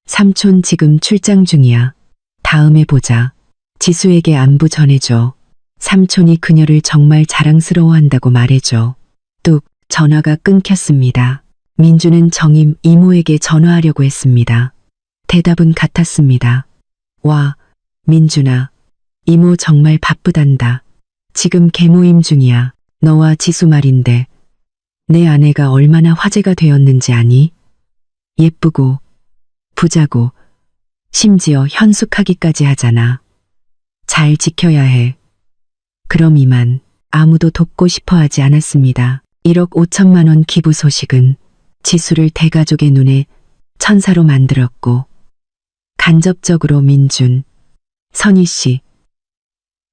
삼촌 지금 출장 중이야. 다음에 보자. 지수에게 안부 전해줘. 삼촌이 그녀를 정말 자랑스러워한다고 말해줘. 뚝, 전화가 끊겼습니다. 민주는 정임 이모에게 전화하려고 했습니다. 대답은 같았습니다. 와, 민준아, 이모 정말 바쁘단다. 지금 개모임 중이야. 너와 지수 말인데 내 아내가 얼마나 화제가 되었는지 아니? 예쁘고 부자고 심지어 현숙하기까지 하잖아. 잘 지켜야 해. 그럼 이만. 아무도 돕고 싶어 하지 않았습니다. 1억 5천만 원 기부 소식은 지수를 대가족의 눈에 천사로 만들었고 간접적으로 민준, 선희 씨,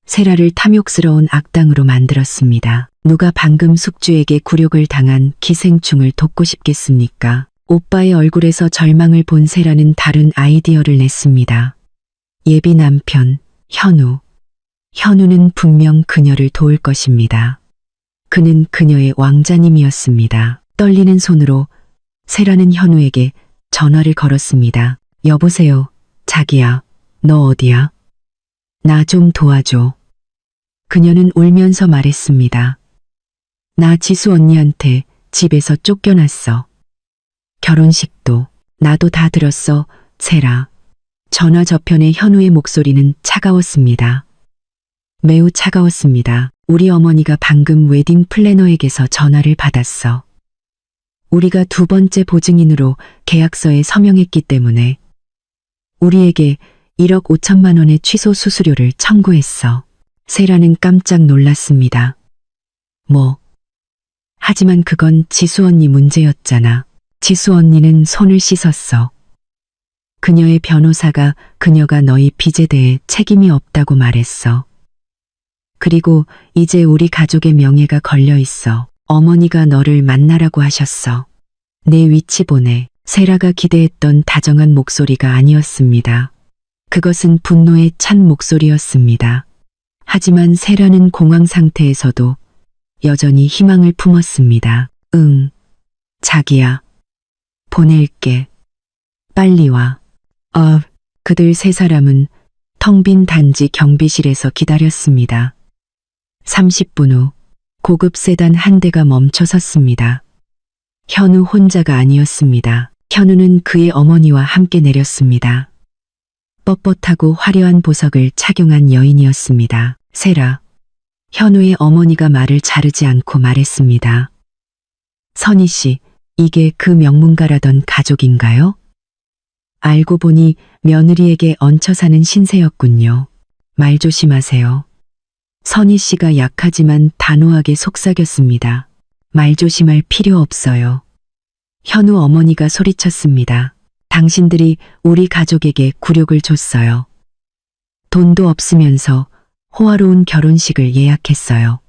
세라를 탐욕스러운 악당으로 만들었습니다. 누가 방금 숙주에게 굴욕을 당한 기생충을 돕고 싶겠습니까? 오빠의 얼굴에서 절망을 본 세라는 다른 아이디어를 냈습니다. 예비 남편, 현우. 현우는 분명 그녀를 도울 것입니다. 그는 그녀의 왕자님이었습니다. 떨리는 손으로 세라는 현우에게 전화를 걸었습니다. 여보세요, 자기야, 너 어디야? 나 좀 도와줘. 그녀는 울면서 말했습니다. 나 지수 언니한테 집에서 쫓겨났어. 결혼식도, 나도 다 들었어, 세라. 전화 저편의 현우의 목소리는 차가웠습니다. 매우 차가웠습니다. 우리 어머니가 방금 웨딩 플래너에게서 전화를 받았어. 우리가 두 번째 보증인으로 계약서에 서명했기 때문에 우리에게 1억 5천만 원의 취소 수수료를 청구했어. 세라는 깜짝 놀랐습니다. 뭐? 하지만 그건 지수 언니 문제였잖아. 지수 언니는 손을 씻었어. 그녀의 변호사가 그녀가 너희 빚에 대해 책임이 없다고 말했어. 그리고 이제 우리 가족의 명예가 걸려 있어. 어머니가 너를 만나라고 하셨어. 내 위치 보내. 세라가 기대했던 다정한 목소리가 아니었습니다. 그것은 분노에 찬 목소리였습니다. 하지만 세라는 공황 상태에서도 여전히 희망을 품었습니다. 응, 자기야. 보낼게. 빨리 와. 그들 세 사람은 텅 빈 단지 경비실에서 기다렸습니다. 30분 후 고급 세단 한 대가 멈춰 섰습니다. 현우 혼자가 아니었습니다. 현우는 그의 어머니와 함께 내렸습니다. 뻣뻣하고 화려한 보석을 착용한 여인이었습니다. 세라. 현우의 어머니가 말을 자르지 않고 말했습니다. 선희 씨, 이게 그 명문가라던 가족인가요? 알고 보니 며느리에게 얹혀 사는 신세였군요. 말 조심하세요. 선희 씨가 약하지만 단호하게 속삭였습니다. 말 조심할 필요 없어요. 현우 어머니가 소리쳤습니다. 당신들이 우리 가족에게 굴욕을 줬어요. 돈도 없으면서 호화로운 결혼식을 예약했어요.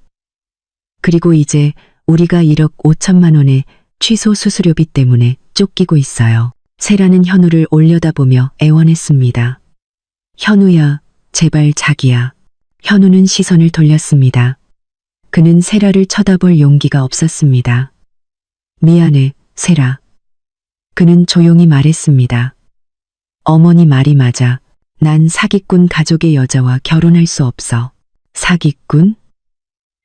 그리고 이제 우리가 1억 5천만 원의 취소 수수료비 때문에 쫓기고 있어요. 세라는 현우를 올려다보며 애원했습니다. 현우야, 제발 자기야. 현우는 시선을 돌렸습니다. 그는 세라를 쳐다볼 용기가 없었습니다. 미안해, 세라. 그는 조용히 말했습니다. 어머니 말이 맞아. 난 사기꾼 가족의 여자와 결혼할 수 없어. 사기꾼?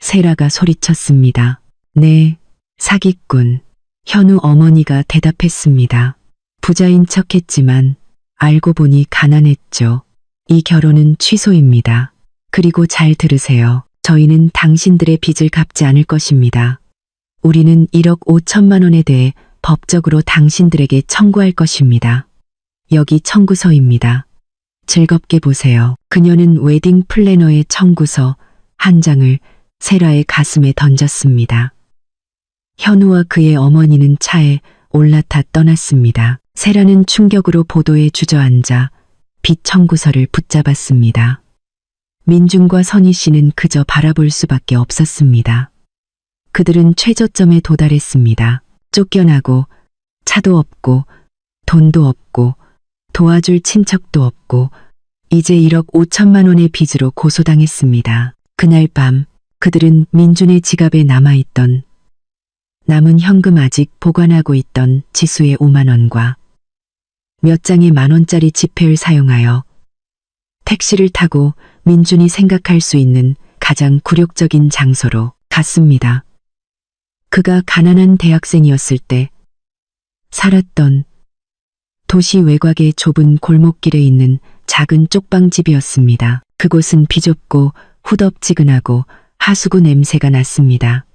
세라가 소리쳤습니다. 네, 사기꾼. 현우 어머니가 대답했습니다. 부자인 척했지만 알고 보니 가난했죠. 이 결혼은 취소입니다. 그리고 잘 들으세요. 저희는 당신들의 빚을 갚지 않을 것입니다. 우리는 1억 5천만 원에 대해 법적으로 당신들에게 청구할 것입니다. 여기 청구서입니다. 즐겁게 보세요. 그녀는 웨딩 플래너의 청구서 한 장을 세라의 가슴에 던졌습니다. 현우와 그의 어머니는 차에 올라타 떠났습니다. 세라는 충격으로 보도에 주저앉아 빚 청구서를 붙잡았습니다. 민준과 선희 씨는 그저 바라볼 수밖에 없었습니다. 그들은 최저점에 도달했습니다. 쫓겨나고 차도 없고 돈도 없고 도와줄 친척도 없고 이제 1억 5천만 원의 빚으로 고소당했습니다. 그날 밤 그들은 민준의 지갑에 남아있던 남은 현금 아직 보관하고 있던 지수의 5만 원과 몇 장의 10,000원짜리 지폐를 사용하여 택시를 타고 민준이 생각할 수 있는 가장 굴욕적인 장소로 갔습니다. 그가 가난한 대학생이었을 때 살았던 도시 외곽의 좁은 골목길에 있는 작은 쪽방집이었습니다. 그곳은 비좁고 후덥지근하고 하수구 냄새가 났습니다.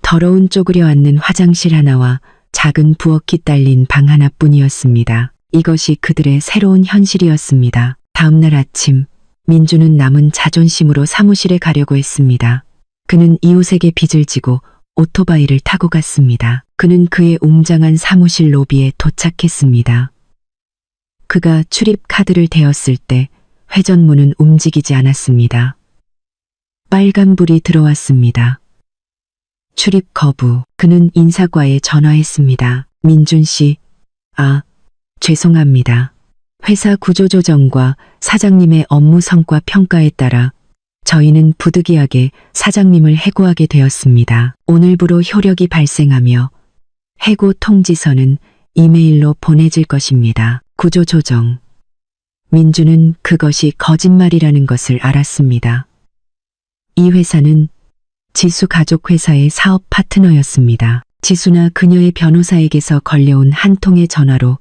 더러운 쪼그려 앉는 화장실 하나와 작은 부엌이 딸린 방 하나뿐이었습니다. 이것이 그들의 새로운 현실이었습니다. 다음날 아침 민주는 남은 자존심으로 사무실에 가려고 했습니다. 그는 이웃에게 빚을 지고 오토바이를 타고 갔습니다. 그는 그의 웅장한 사무실 로비에 도착했습니다. 그가 출입 카드를 대었을 때 회전문은 움직이지 않았습니다. 빨간불이 들어왔습니다. 출입 거부. 그는 인사과에 전화했습니다. 민준 씨, 죄송합니다. 회사 구조조정과 사장님의 업무 성과 평가에 따라 저희는 부득이하게 사장님을 해고하게 되었습니다. 오늘부로 효력이 발생하며 해고 통지서는 이메일로 보내질 것입니다. 구조조정. 민주는 그것이 거짓말이라는 것을 알았습니다. 이 회사는 지수 가족 회사의 사업 파트너였습니다. 지수나 그녀의 변호사에게서 걸려온 한 통의 전화로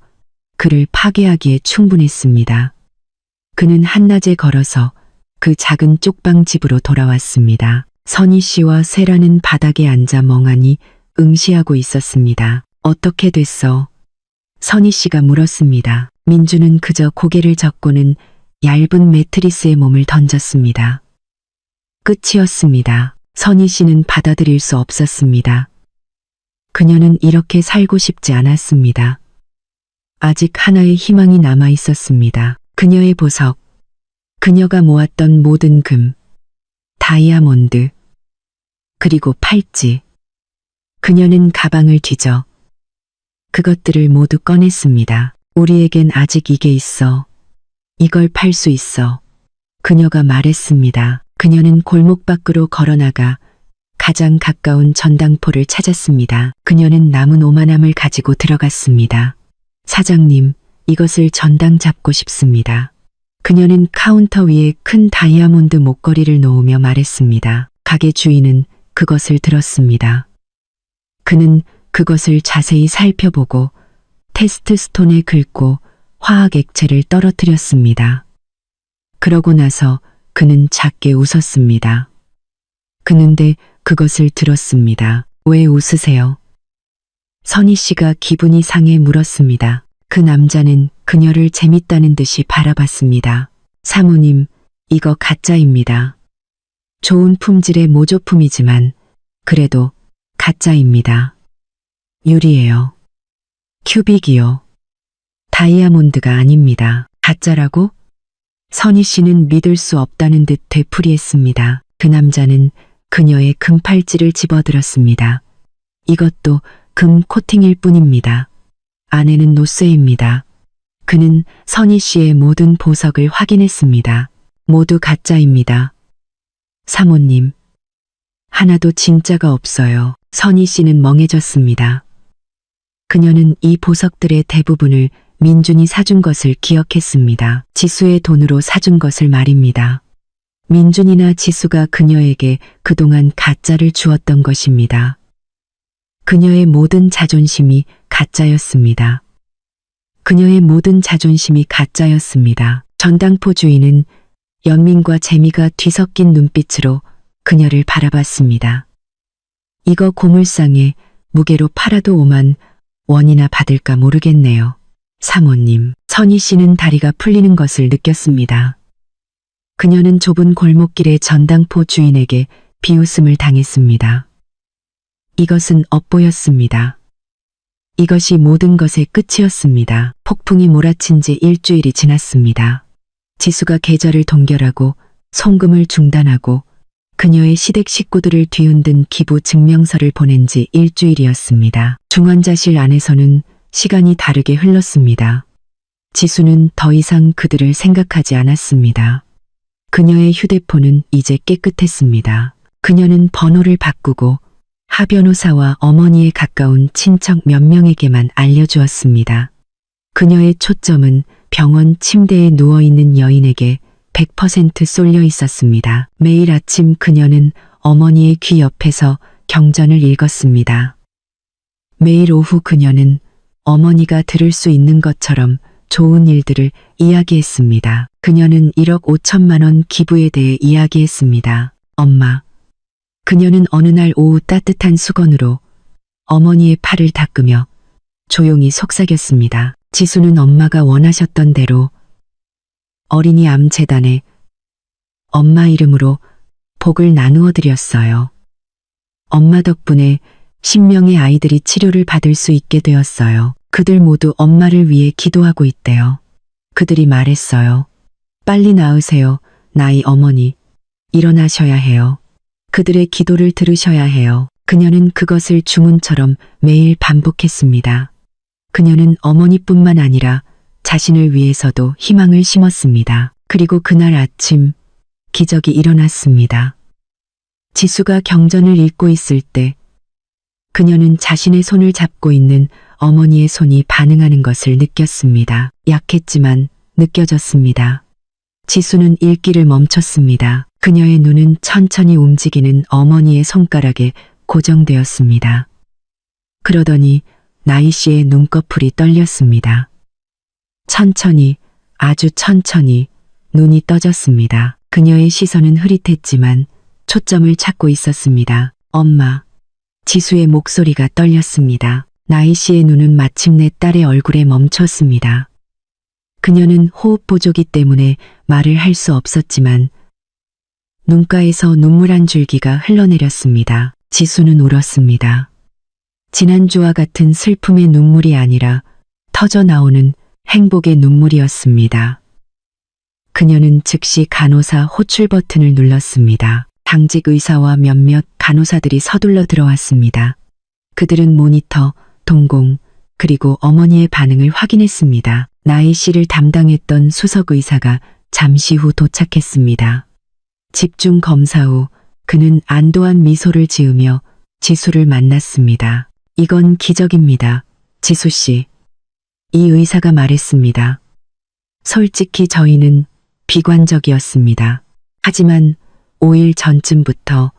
그를 파괴하기에 충분했습니다. 그는 한낮에 걸어서 그 작은 쪽방 집으로 돌아왔습니다. 선희 씨와 세라는 바닥에 앉아 멍하니 응시하고 있었습니다. 어떻게 됐어? 선희 씨가 물었습니다. 민주는 그저 고개를 젓고는 얇은 매트리스에 몸을 던졌습니다. 끝이었습니다. 선희 씨는 받아들일 수 없었습니다. 그녀는 이렇게 살고 싶지 않았습니다. 아직 하나의 희망이 남아 있었습니다. 그녀의 보석, 그녀가 모았던 모든 금, 다이아몬드, 그리고 팔찌. 그녀는 가방을 뒤져 그것들을 모두 꺼냈습니다. 우리에겐 아직 이게 있어. 이걸 팔 수 있어. 그녀가 말했습니다. 그녀는 골목 밖으로 걸어나가 가장 가까운 전당포를 찾았습니다. 그녀는 남은 5만함을 가지고 들어갔습니다. 사장님, 이것을 전당 잡고 싶습니다. 그녀는 카운터 위에 큰 다이아몬드 목걸이를 놓으며 말했습니다. 가게 주인은 그것을 들었습니다. 그는 그것을 자세히 살펴보고 테스트 스톤에 긁고 화학 액체를 떨어뜨렸습니다. 그러고 나서 그는 작게 웃었습니다. 그는데 그것을 들었습니다. 왜 웃으세요? 선희 씨가 기분이 상해 물었습니다. 그 남자는 그녀를 재밌다는 듯이 바라봤습니다. 사모님, 이거 가짜입니다. 좋은 품질의 모조품이지만 그래도 가짜입니다. 유리예요. 큐빅이요. 다이아몬드가 아닙니다. 가짜라고? 선희 씨는 믿을 수 없다는 듯 되풀이했습니다. 그 남자는 그녀의 금팔찌를 집어들었습니다. 이것도 금 코팅일 뿐입니다. 안에는 노쇠입니다. 그는 선희 씨의 모든 보석을 확인했습니다. 모두 가짜입니다. 사모님, 하나도 진짜가 없어요. 선희 씨는 멍해졌습니다. 그녀는 이 보석들의 대부분을 민준이 사준 것을 기억했습니다. 지수의 돈으로 사준 것을 말입니다. 민준이나 지수가 그녀에게 그동안 가짜를 주었던 것입니다. 그녀의 모든 자존심이 가짜였습니다. 그녀의 모든 자존심이 가짜였습니다. 전당포 주인은 연민과 재미가 뒤섞인 눈빛으로 그녀를 바라봤습니다. 이거 고물상에 무게로 팔아도 5만 원이나 받을까 모르겠네요. 사모님, 선희 씨는 다리가 풀리는 것을 느꼈습니다. 그녀는 좁은 골목길의 전당포 주인에게 비웃음을 당했습니다. 이것은 업보였습니다. 이것이 모든 것의 끝이었습니다. 폭풍이 몰아친 지 일주일이 지났습니다. 지수가 계좌를 동결하고 송금을 중단하고 그녀의 시댁 식구들을 뒤흔든 기부 증명서를 보낸 지 일주일이었습니다. 중환자실 안에서는 시간이 다르게 흘렀습니다. 지수는 더 이상 그들을 생각하지 않았습니다. 그녀의 휴대폰은 이제 깨끗했습니다. 그녀는 번호를 바꾸고 하 변호사와 어머니에 가까운 친척 몇 명에게만 알려주었습니다. 그녀의 초점은 병원 침대에 누워있는 여인에게 100% 쏠려 있었습니다. 매일 아침 그녀는 어머니의 귀 옆에서 경전을 읽었습니다. 매일 오후 그녀는 어머니가 들을 수 있는 것처럼 좋은 일들을 이야기했습니다. 그녀는 1억 5천만 원 기부에 대해 이야기했습니다. 엄마. 그녀는 어느 날 오후 따뜻한 수건으로 어머니의 팔을 닦으며 조용히 속삭였습니다. 지수는 엄마가 원하셨던 대로 어린이 암 재단에 엄마 이름으로 복을 나누어 드렸어요. 엄마 덕분에 10명의 아이들이 치료를 받을 수 있게 되었어요. 그들 모두 엄마를 위해 기도하고 있대요. 그들이 말했어요. 빨리 나으세요. 나이 어머니. 일어나셔야 해요. 그들의 기도를 들으셔야 해요. 그녀는 그것을 주문처럼 매일 반복했습니다. 그녀는 어머니뿐만 아니라 자신을 위해서도 희망을 심었습니다. 그리고 그날 아침 기적이 일어났습니다. 지수가 경전을 읽고 있을 때 그녀는 자신의 손을 잡고 있는 어머니의 손이 반응하는 것을 느꼈습니다. 약했지만 느껴졌습니다. 지수는 읽기를 멈췄습니다. 그녀의 눈은 천천히 움직이는 어머니의 손가락에 고정되었습니다. 그러더니 나희 씨의 눈꺼풀이 떨렸습니다. 천천히, 아주 천천히 눈이 떠졌습니다. 그녀의 시선은 흐릿했지만 초점을 찾고 있었습니다. 엄마. 지수의 목소리가 떨렸습니다. 나희 씨의 눈은 마침내 딸의 얼굴에 멈췄습니다. 그녀는 호흡 부족이 때문에 말을 할 수 없었지만 눈가에서 눈물 한 줄기가 흘러내렸습니다. 지수는 울었습니다. 지난주와 같은 슬픔의 눈물이 아니라 터져 나오는 행복의 눈물이었습니다. 그녀는 즉시 간호사 호출 버튼을 눌렀습니다. 당직 의사와 몇몇 간호사들이 서둘러 들어왔습니다. 그들은 모니터, 동공, 그리고 어머니의 반응을 확인했습니다. 나이 씨를 담당했던 수석 의사가 잠시 후 도착했습니다. 집중 검사 후 그는 안도한 미소를 지으며 지수를 만났습니다. 이건 기적입니다. 지수 씨. 이 의사가 말했습니다. 솔직히 저희는 비관적이었습니다. 하지만 5일 전쯤부터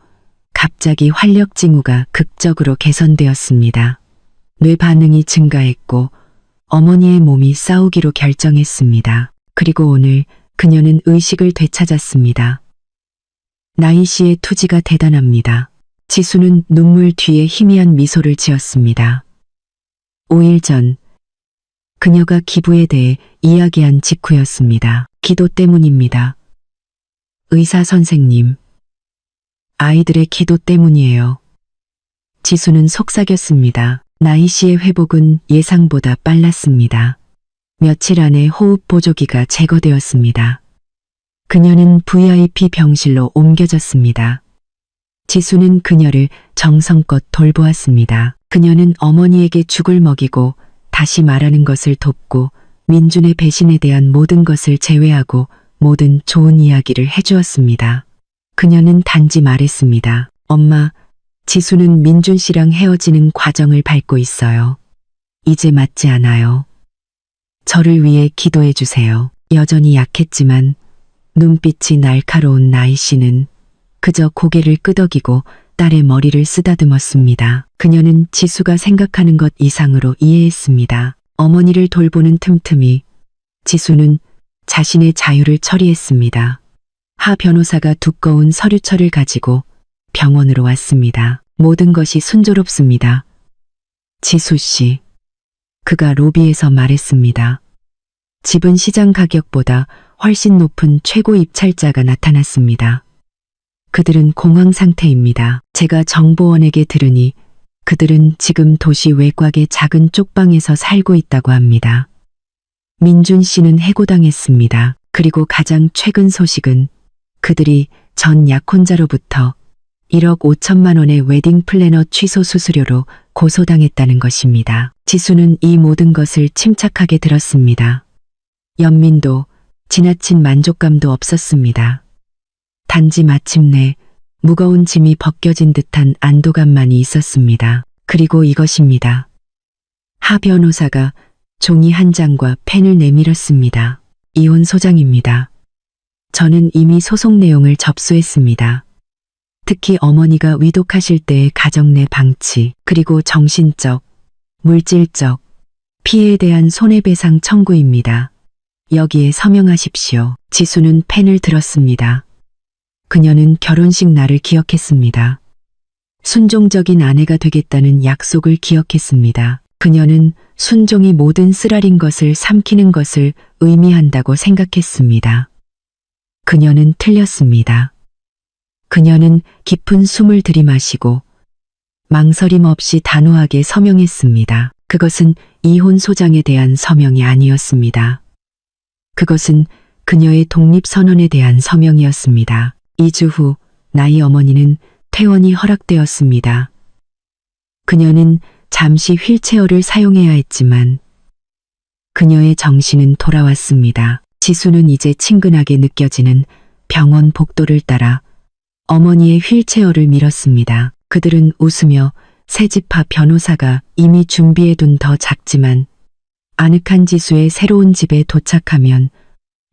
갑자기 활력 징후가 극적으로 개선되었습니다. 뇌 반응이 증가했고 어머니의 몸이 싸우기로 결정했습니다. 그리고 오늘 그녀는 의식을 되찾았습니다. 나이 씨의 투지가 대단합니다. 지수는 눈물 뒤에 희미한 미소를 지었습니다. 5일 전 그녀가 기부에 대해 이야기한 직후였습니다. 기도 때문입니다. 의사 선생님. 아이들의 기도 때문이에요. 지수는 속삭였습니다. 나이 씨의 회복은 예상보다 빨랐습니다. 며칠 안에 호흡 보조기가 제거되었습니다. 그녀는 VIP 병실로 옮겨졌습니다. 지수는 그녀를 정성껏 돌보았습니다. 그녀는 어머니에게 죽을 먹이고 다시 말하는 것을 돕고 민준의 배신에 대한 모든 것을 제외하고 모든 좋은 이야기를 해주었습니다. 그녀는 단지 말했습니다. 엄마, 지수는 민준 씨랑 헤어지는 과정을 밟고 있어요. 이제 맞지 않아요. 저를 위해 기도해 주세요. 여전히 약했지만 눈빛이 날카로운 나이 씨는 그저 고개를 끄덕이고 딸의 머리를 쓰다듬었습니다. 그녀는 지수가 생각하는 것 이상으로 이해했습니다. 어머니를 돌보는 틈틈이 지수는 자신의 자유를 처리했습니다. 하 변호사가 두꺼운 서류철을 가지고 병원으로 왔습니다. 모든 것이 순조롭습니다. 지수 씨. 그가 로비에서 말했습니다. 집은 시장 가격보다 훨씬 높은 최고 입찰자가 나타났습니다. 그들은 공황 상태입니다. 제가 정보원에게 들으니 그들은 지금 도시 외곽의 작은 쪽방에서 살고 있다고 합니다. 민준 씨는 해고당했습니다. 그리고 가장 최근 소식은 그들이 전 약혼자로부터 1억 5천만 원의 웨딩 플래너 취소 수수료로 고소당했다는 것입니다. 지수는 이 모든 것을 침착하게 들었습니다. 연민도 지나친 만족감도 없었습니다. 단지 마침내 무거운 짐이 벗겨진 듯한 안도감만이 있었습니다. 그리고 이것입니다. 하 변호사가 종이 한 장과 펜을 내밀었습니다. 이혼 소장입니다. 저는 이미 소송 내용을 접수했습니다. 특히 어머니가 위독하실 때의 가정 내 방치, 그리고 정신적, 물질적 피해에 대한 손해배상 청구입니다. 여기에 서명하십시오. 지수는 펜을 들었습니다. 그녀는 결혼식 날을 기억했습니다. 순종적인 아내가 되겠다는 약속을 기억했습니다. 그녀는 순종이 모든 쓰라린 것을 삼키는 것을 의미한다고 생각했습니다. 그녀는 틀렸습니다. 그녀는 깊은 숨을 들이마시고 망설임 없이 단호하게 서명했습니다. 그것은 이혼 소장에 대한 서명이 아니었습니다. 그것은 그녀의 독립선언에 대한 서명이었습니다. 2주 후 나이 어머니는 퇴원이 허락되었습니다. 그녀는 잠시 휠체어를 사용해야 했지만 그녀의 정신은 돌아왔습니다. 지수는 이제 친근하게 느껴지는 병원 복도를 따라 어머니의 휠체어를 밀었습니다. 그들은 웃으며 새집파 변호사가 이미 준비해둔 더 작지만 아늑한 지수의 새로운 집에 도착하면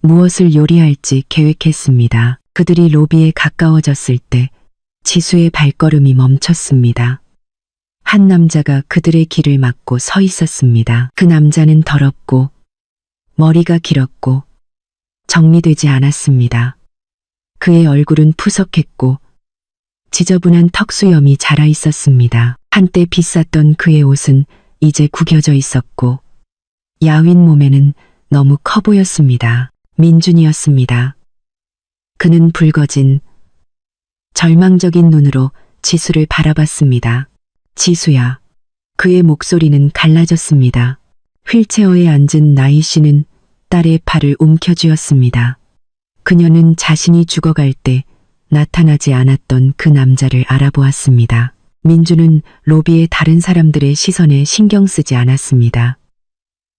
무엇을 요리할지 계획했습니다. 그들이 로비에 가까워졌을 때 지수의 발걸음이 멈췄습니다. 한 남자가 그들의 길을 막고 서 있었습니다. 그 남자는 더럽고 머리가 길었고 정리되지 않았습니다. 그의 얼굴은 푸석했고 지저분한 턱수염이 자라 있었습니다. 한때 비쌌던 그의 옷은 이제 구겨져 있었고 야윈 몸에는 너무 커 보였습니다. 민준이었습니다. 그는 붉어진 절망적인 눈으로 지수를 바라봤습니다. 지수야. 그의 목소리는 갈라졌습니다. 휠체어에 앉은 나희 씨는 딸의 팔을 움켜쥐었습니다. 그녀는 자신이 죽어갈 때 나타나지 않았던 그 남자를 알아보았습니다. 민주는 로비의 다른 사람들의 시선에 신경 쓰지 않았습니다.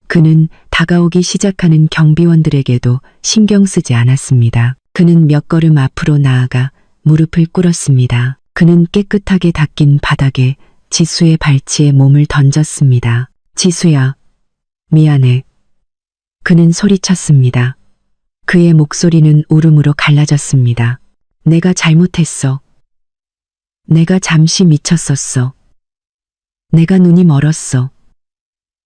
그는 다가오기 시작하는 경비원들에게도 신경 쓰지 않았습니다. 그는 몇 걸음 앞으로 나아가 무릎을 꿇었습니다. 그는 깨끗하게 닦인 바닥에 지수의 발치에 몸을 던졌습니다. 지수야, 미안해. 그는 소리쳤습니다. 그의 목소리는 울음으로 갈라졌습니다. 내가 잘못했어. 내가 잠시 미쳤었어. 내가 눈이 멀었어.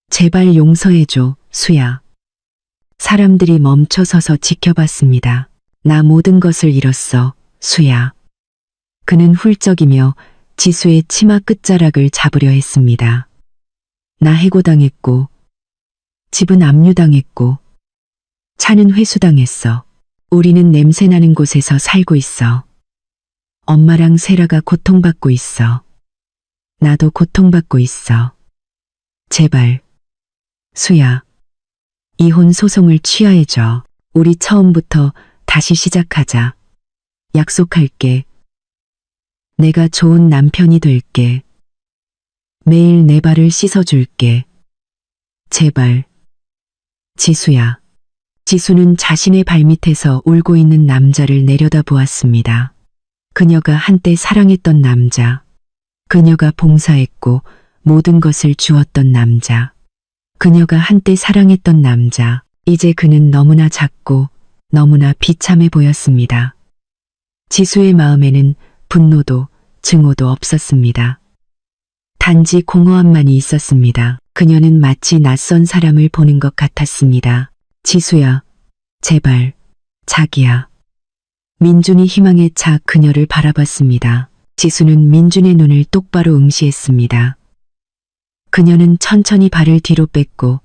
제발 용서해줘, 수야. 사람들이 멈춰서서 지켜봤습니다. 나 모든 것을 잃었어, 수야. 그는 훌쩍이며 지수의 치마 끝자락을 잡으려 했습니다. 나 해고당했고, 집은 압류당했고, 차는 회수당했어. 우리는 냄새나는 곳에서 살고 있어. 엄마랑 세라가 고통받고 있어. 나도 고통받고 있어. 제발, 수야. 이혼 소송을 취하해줘. 우리 처음부터 다시 시작하자. 약속할게. 내가 좋은 남편이 될게. 매일 내 발을 씻어줄게. 제발. 지수야. 지수는 자신의 발밑에서 울고 있는 남자를 내려다보았습니다. 그녀가 한때 사랑했던 남자. 그녀가 봉사했고 모든 것을 주었던 남자. 그녀가 한때 사랑했던 남자. 이제 그는 너무나 작고 너무나 비참해 보였습니다. 지수의 마음에는 분노도 증오도 없었습니다. 단지 공허함만이 있었습니다. 그녀는 마치 낯선 사람을 보는 것 같았습니다. 지수야, 제발, 자기야. 민준이 희망에 차 그녀를 바라봤습니다. 지수는 민준의 눈을 똑바로 응시했습니다. 그녀는 천천히 발을 뒤로 뺐고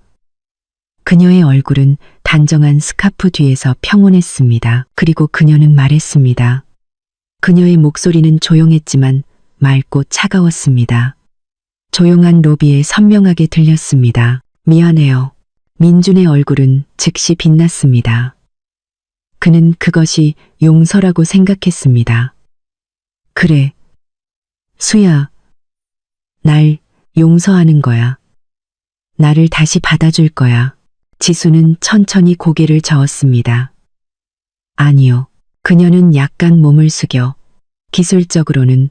그녀의 얼굴은 단정한 스카프 뒤에서 평온했습니다. 그리고 그녀는 말했습니다. 그녀의 목소리는 조용했지만 맑고 차가웠습니다. 조용한 로비에 선명하게 들렸습니다. 미안해요. 민준의 얼굴은 즉시 빛났습니다. 그는 그것이 용서라고 생각했습니다. 그래. 수야. 날 용서하는 거야. 나를 다시 받아줄 거야. 지수는 천천히 고개를 저었습니다. 아니요. 그녀는 약간 몸을 숙여 기술적으로는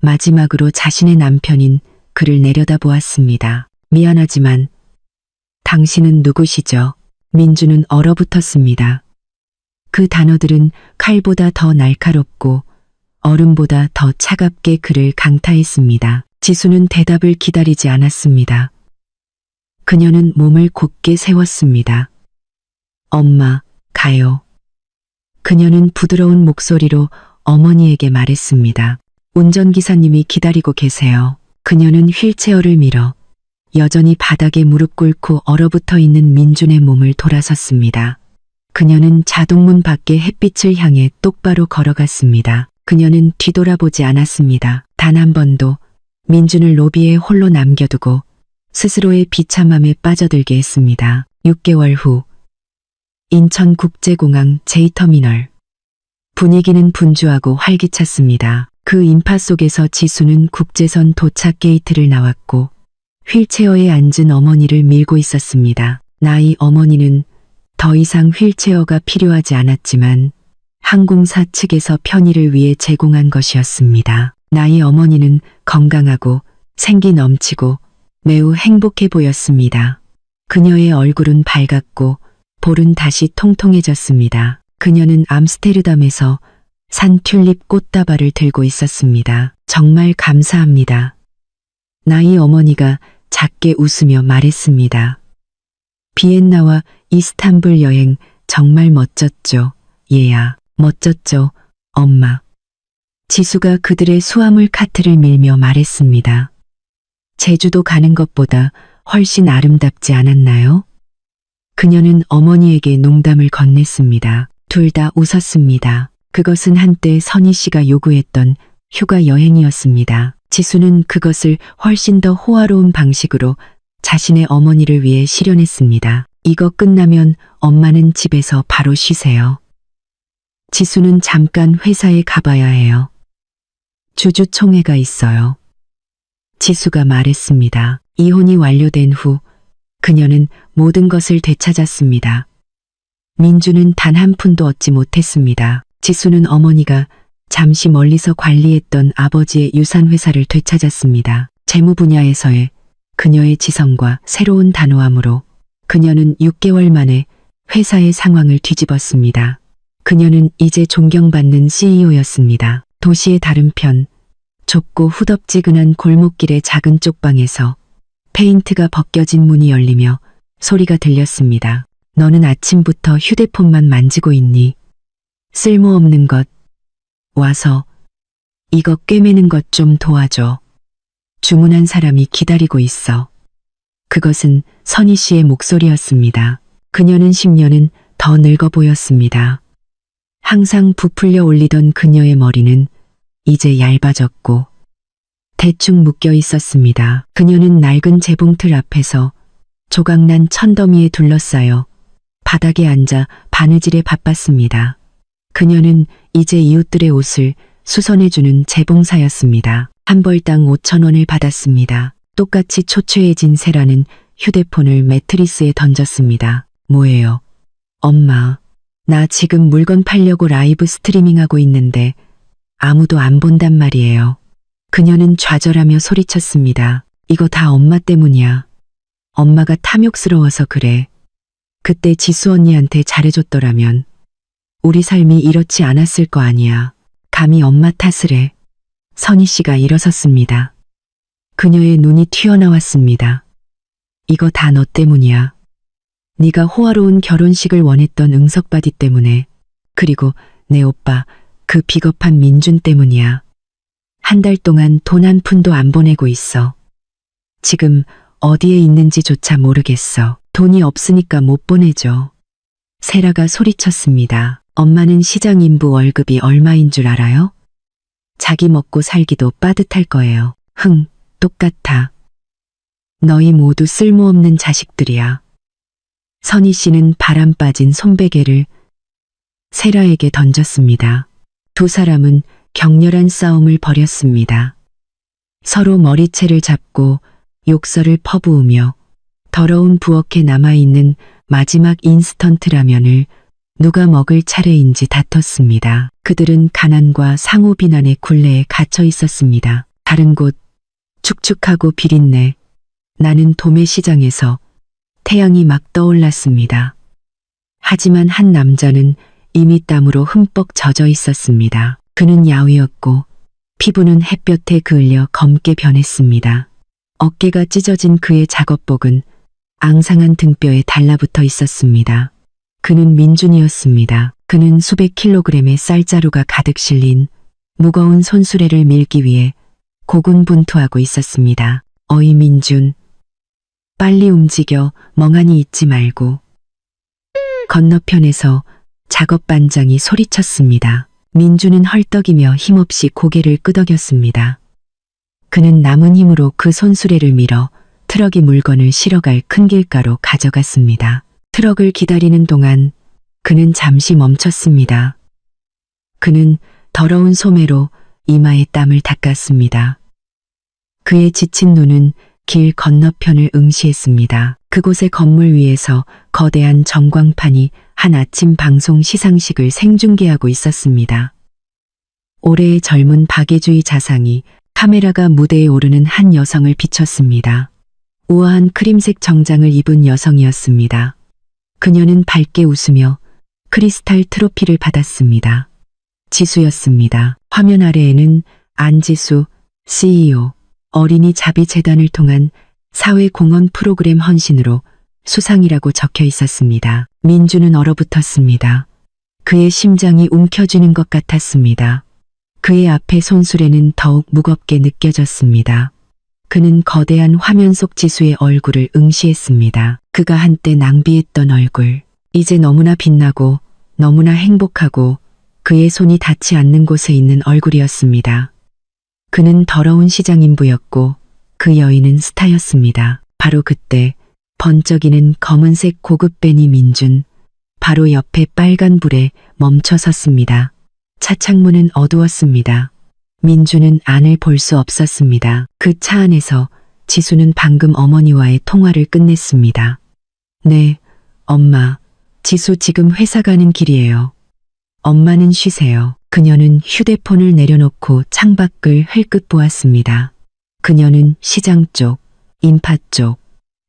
마지막으로 자신의 남편인 그를 내려다보았습니다. 미안하지만 당신은 누구시죠? 민주는 얼어붙었습니다. 그 단어들은 칼보다 더 날카롭고 얼음보다 더 차갑게 그를 강타했습니다. 지수는 대답을 기다리지 않았습니다. 그녀는 몸을 곧게 세웠습니다. 엄마, 가요. 그녀는 부드러운 목소리로 어머니에게 말했습니다. 운전기사님이 기다리고 계세요. 그녀는 휠체어를 밀어 여전히 바닥에 무릎 꿇고 얼어붙어 있는 민준의 몸을 돌아섰습니다. 그녀는 자동문 밖에 햇빛을 향해 똑바로 걸어갔습니다. 그녀는 뒤돌아보지 않았습니다. 단 한 번도 민준을 로비에 홀로 남겨두고 스스로의 비참함에 빠져들게 했습니다. 6개월 후 인천국제공항 J터미널. 분위기는 분주하고 활기찼습니다. 그 인파 속에서 지수는 국제선 도착 게이트를 나왔고 휠체어에 앉은 어머니를 밀고 있었습니다. 나이 어머니는 더 이상 휠체어가 필요하지 않았지만 항공사 측에서 편의를 위해 제공한 것이었습니다. 나이 어머니는 건강하고 생기 넘치고 매우 행복해 보였습니다. 그녀의 얼굴은 밝았고 볼은 다시 통통해졌습니다. 그녀는 암스테르담에서 산 튤립 꽃다발을 들고 있었습니다. 정말 감사합니다. 나이 어머니가 작게 웃으며 말했습니다. 비엔나와 이스탄불 여행 정말 멋졌죠. 얘야, 멋졌죠, 엄마. 지수가 그들의 수화물 카트를 밀며 말했습니다. 제주도 가는 것보다 훨씬 아름답지 않았나요? 그녀는 어머니에게 농담을 건넸습니다. 둘 다 웃었습니다. 그것은 한때 선희 씨가 요구했던 휴가 여행이었습니다. 지수는 그것을 훨씬 더 호화로운 방식으로 자신의 어머니를 위해 실현했습니다. 이거 끝나면 엄마는 집에서 바로 쉬세요. 지수는 잠깐 회사에 가봐야 해요. 주주총회가 있어요. 지수가 말했습니다. 이혼이 완료된 후 그녀는 모든 것을 되찾았습니다. 민주는 단 한 푼도 얻지 못했습니다. 지수는 어머니가 잠시 멀리서 관리했던 아버지의 유산회사를 되찾았습니다. 재무 분야에서의 그녀의 지성과 새로운 단호함으로 그녀는 6개월 만에 회사의 상황을 뒤집었습니다. 그녀는 이제 존경받는 CEO였습니다. 도시의 다른 편, 좁고 후덥지근한 골목길의 작은 쪽방에서 페인트가 벗겨진 문이 열리며 소리가 들렸습니다. 너는 아침부터 휴대폰만 만지고 있니? 쓸모없는 것. 와서 이거 꿰매는 것 좀 도와줘. 주문한 사람이 기다리고 있어. 그것은 선희 씨의 목소리였습니다. 그녀는 10년은 더 늙어 보였습니다. 항상 부풀려 올리던 그녀의 머리는 이제 얇아졌고 대충 묶여 있었습니다. 그녀는 낡은 재봉틀 앞에서 조각난 천더미에 둘러싸여 바닥에 앉아 바느질에 바빴습니다. 그녀는 이제 이웃들의 옷을 수선해주는 재봉사였습니다. 한 벌당 5,000원을 받았습니다. 똑같이 초췌해진 세라는 휴대폰을 매트리스에 던졌습니다. 뭐예요? 엄마, 나 지금 물건 팔려고 라이브 스트리밍하고 있는데 아무도 안 본단 말이에요. 그녀는 좌절하며 소리쳤습니다. 이거 다 엄마 때문이야. 엄마가 탐욕스러워서 그래. 그때 지수 언니한테 잘해줬더라면 우리 삶이 이렇지 않았을 거 아니야. 감히 엄마 탓을 해. 선희 씨가 일어섰습니다. 그녀의 눈이 튀어나왔습니다. 이거 다 너 때문이야. 네가 호화로운 결혼식을 원했던 응석바디 때문에, 그리고 내 오빠 그 비겁한 민준 때문이야. 한 달 동안 돈 한 푼도 안 보내고 있어. 지금 어디에 있는지조차 모르겠어. 돈이 없으니까 못 보내줘. 세라가 소리쳤습니다. 엄마는 시장 인부 월급이 얼마인 줄 알아요? 자기 먹고 살기도 빠듯할 거예요. 흥, 똑같아. 너희 모두 쓸모없는 자식들이야. 선희 씨는 바람 빠진 손베개를 세라에게 던졌습니다. 두 사람은 격렬한 싸움을 벌였습니다. 서로 머리채를 잡고 욕설을 퍼부으며 더러운 부엌에 남아있는 마지막 인스턴트 라면을 누가 먹을 차례인지 다퉜습니다. 그들은 가난과 상호 비난의 굴레에 갇혀 있었습니다. 다른 곳, 축축하고 비린내, 나는 도매시장에서 태양이 막 떠올랐습니다. 하지만 한 남자는 이미 땀으로 흠뻑 젖어 있었습니다. 그는 야위었고 피부는 햇볕에 그을려 검게 변했습니다. 어깨가 찢어진 그의 작업복은 앙상한 등뼈에 달라붙어 있었습니다. 그는 민준이었습니다. 그는 수백 킬로그램의 쌀자루가 가득 실린 무거운 손수레를 밀기 위해 고군분투하고 있었습니다. 어이 민준, 빨리 움직여. 멍하니 있지 말고. 건너편에서 작업반장이 소리쳤습니다. 민준은 헐떡이며 힘없이 고개를 끄덕였습니다. 그는 남은 힘으로 그 손수레를 밀어 트럭이 물건을 실어갈 큰 길가로 가져갔습니다. 트럭을 기다리는 동안 그는 잠시 멈췄습니다. 그는 더러운 소매로 이마에 땀을 닦았습니다. 그의 지친 눈은 길 건너편을 응시했습니다. 그곳의 건물 위에서 거대한 전광판이 한 아침 방송 시상식을 생중계하고 있었습니다. 올해의 젊은 박애주의 자상이 카메라가 무대에 오르는 한 여성을 비췄습니다. 우아한 크림색 정장을 입은 여성이었습니다. 그녀는 밝게 웃으며 크리스탈 트로피를 받았습니다. 지수였습니다. 화면 아래에는 안지수 CEO 어린이 자비재단을 통한 사회공헌 프로그램 헌신으로 수상이라고 적혀 있었습니다. 민주는 얼어붙었습니다. 그의 심장이 움켜쥐는 것 같았습니다. 그의 앞에 손수레는 더욱 무겁게 느껴졌습니다. 그는 거대한 화면 속 지수의 얼굴을 응시했습니다. 그가 한때 낭비했던 얼굴, 이제 너무나 빛나고 너무나 행복하고 그의 손이 닿지 않는 곳에 있는 얼굴이었습니다. 그는 더러운 시장 인부였고 그 여인은 스타였습니다. 바로 그때 번쩍이는 검은색 고급 베니 민준, 바로 옆에 빨간 불에 멈춰 섰습니다. 차 창문은 어두웠습니다. 민주는 안을 볼 수 없었습니다. 그 차 안에서 지수는 방금 어머니와의 통화를 끝냈습니다. 네, 엄마. 지수 지금 회사 가는 길이에요. 엄마는 쉬세요. 그녀는 휴대폰을 내려놓고 창밖을 흘끗 보았습니다. 그녀는 시장 쪽, 인파 쪽,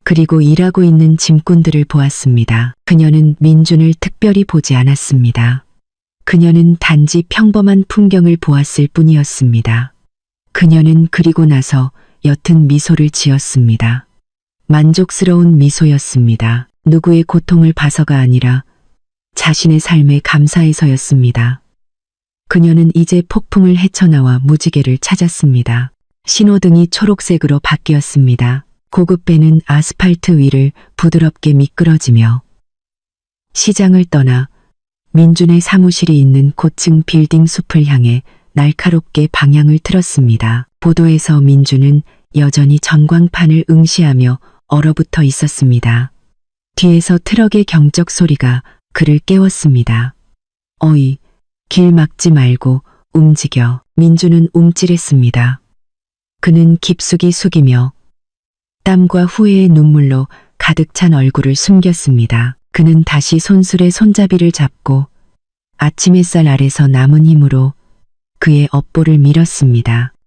그리고 일하고 있는 짐꾼들을 보았습니다. 그녀는 민준을 특별히 보지 않았습니다. 그녀는 단지 평범한 풍경을 보았을 뿐이었습니다. 그녀는 그리고 나서 옅은 미소를 지었습니다. 만족스러운 미소였습니다. 누구의 고통을 봐서가 아니라 자신의 삶에 감사해서였습니다. 그녀는 이제 폭풍을 헤쳐나와 무지개를 찾았습니다. 신호등이 초록색으로 바뀌었습니다. 고급배는 아스팔트 위를 부드럽게 미끄러지며 시장을 떠나 민준의 사무실이 있는 고층 빌딩 숲을 향해 날카롭게 방향을 틀었습니다. 보도에서 민준은 여전히 전광판을 응시하며 얼어붙어 있었습니다. 뒤에서 트럭의 경적 소리가 그를 깨웠습니다. 어이, 길 막지 말고 움직여. 민준은 움찔했습니다. 그는 깊숙이 숙이며 땀과 후회의 눈물로 가득 찬 얼굴을 숨겼습니다. 그는 다시 손술의 손잡이를 잡고 아침 햇살 아래서 남은 힘으로 그의 업보를 밀었습니다.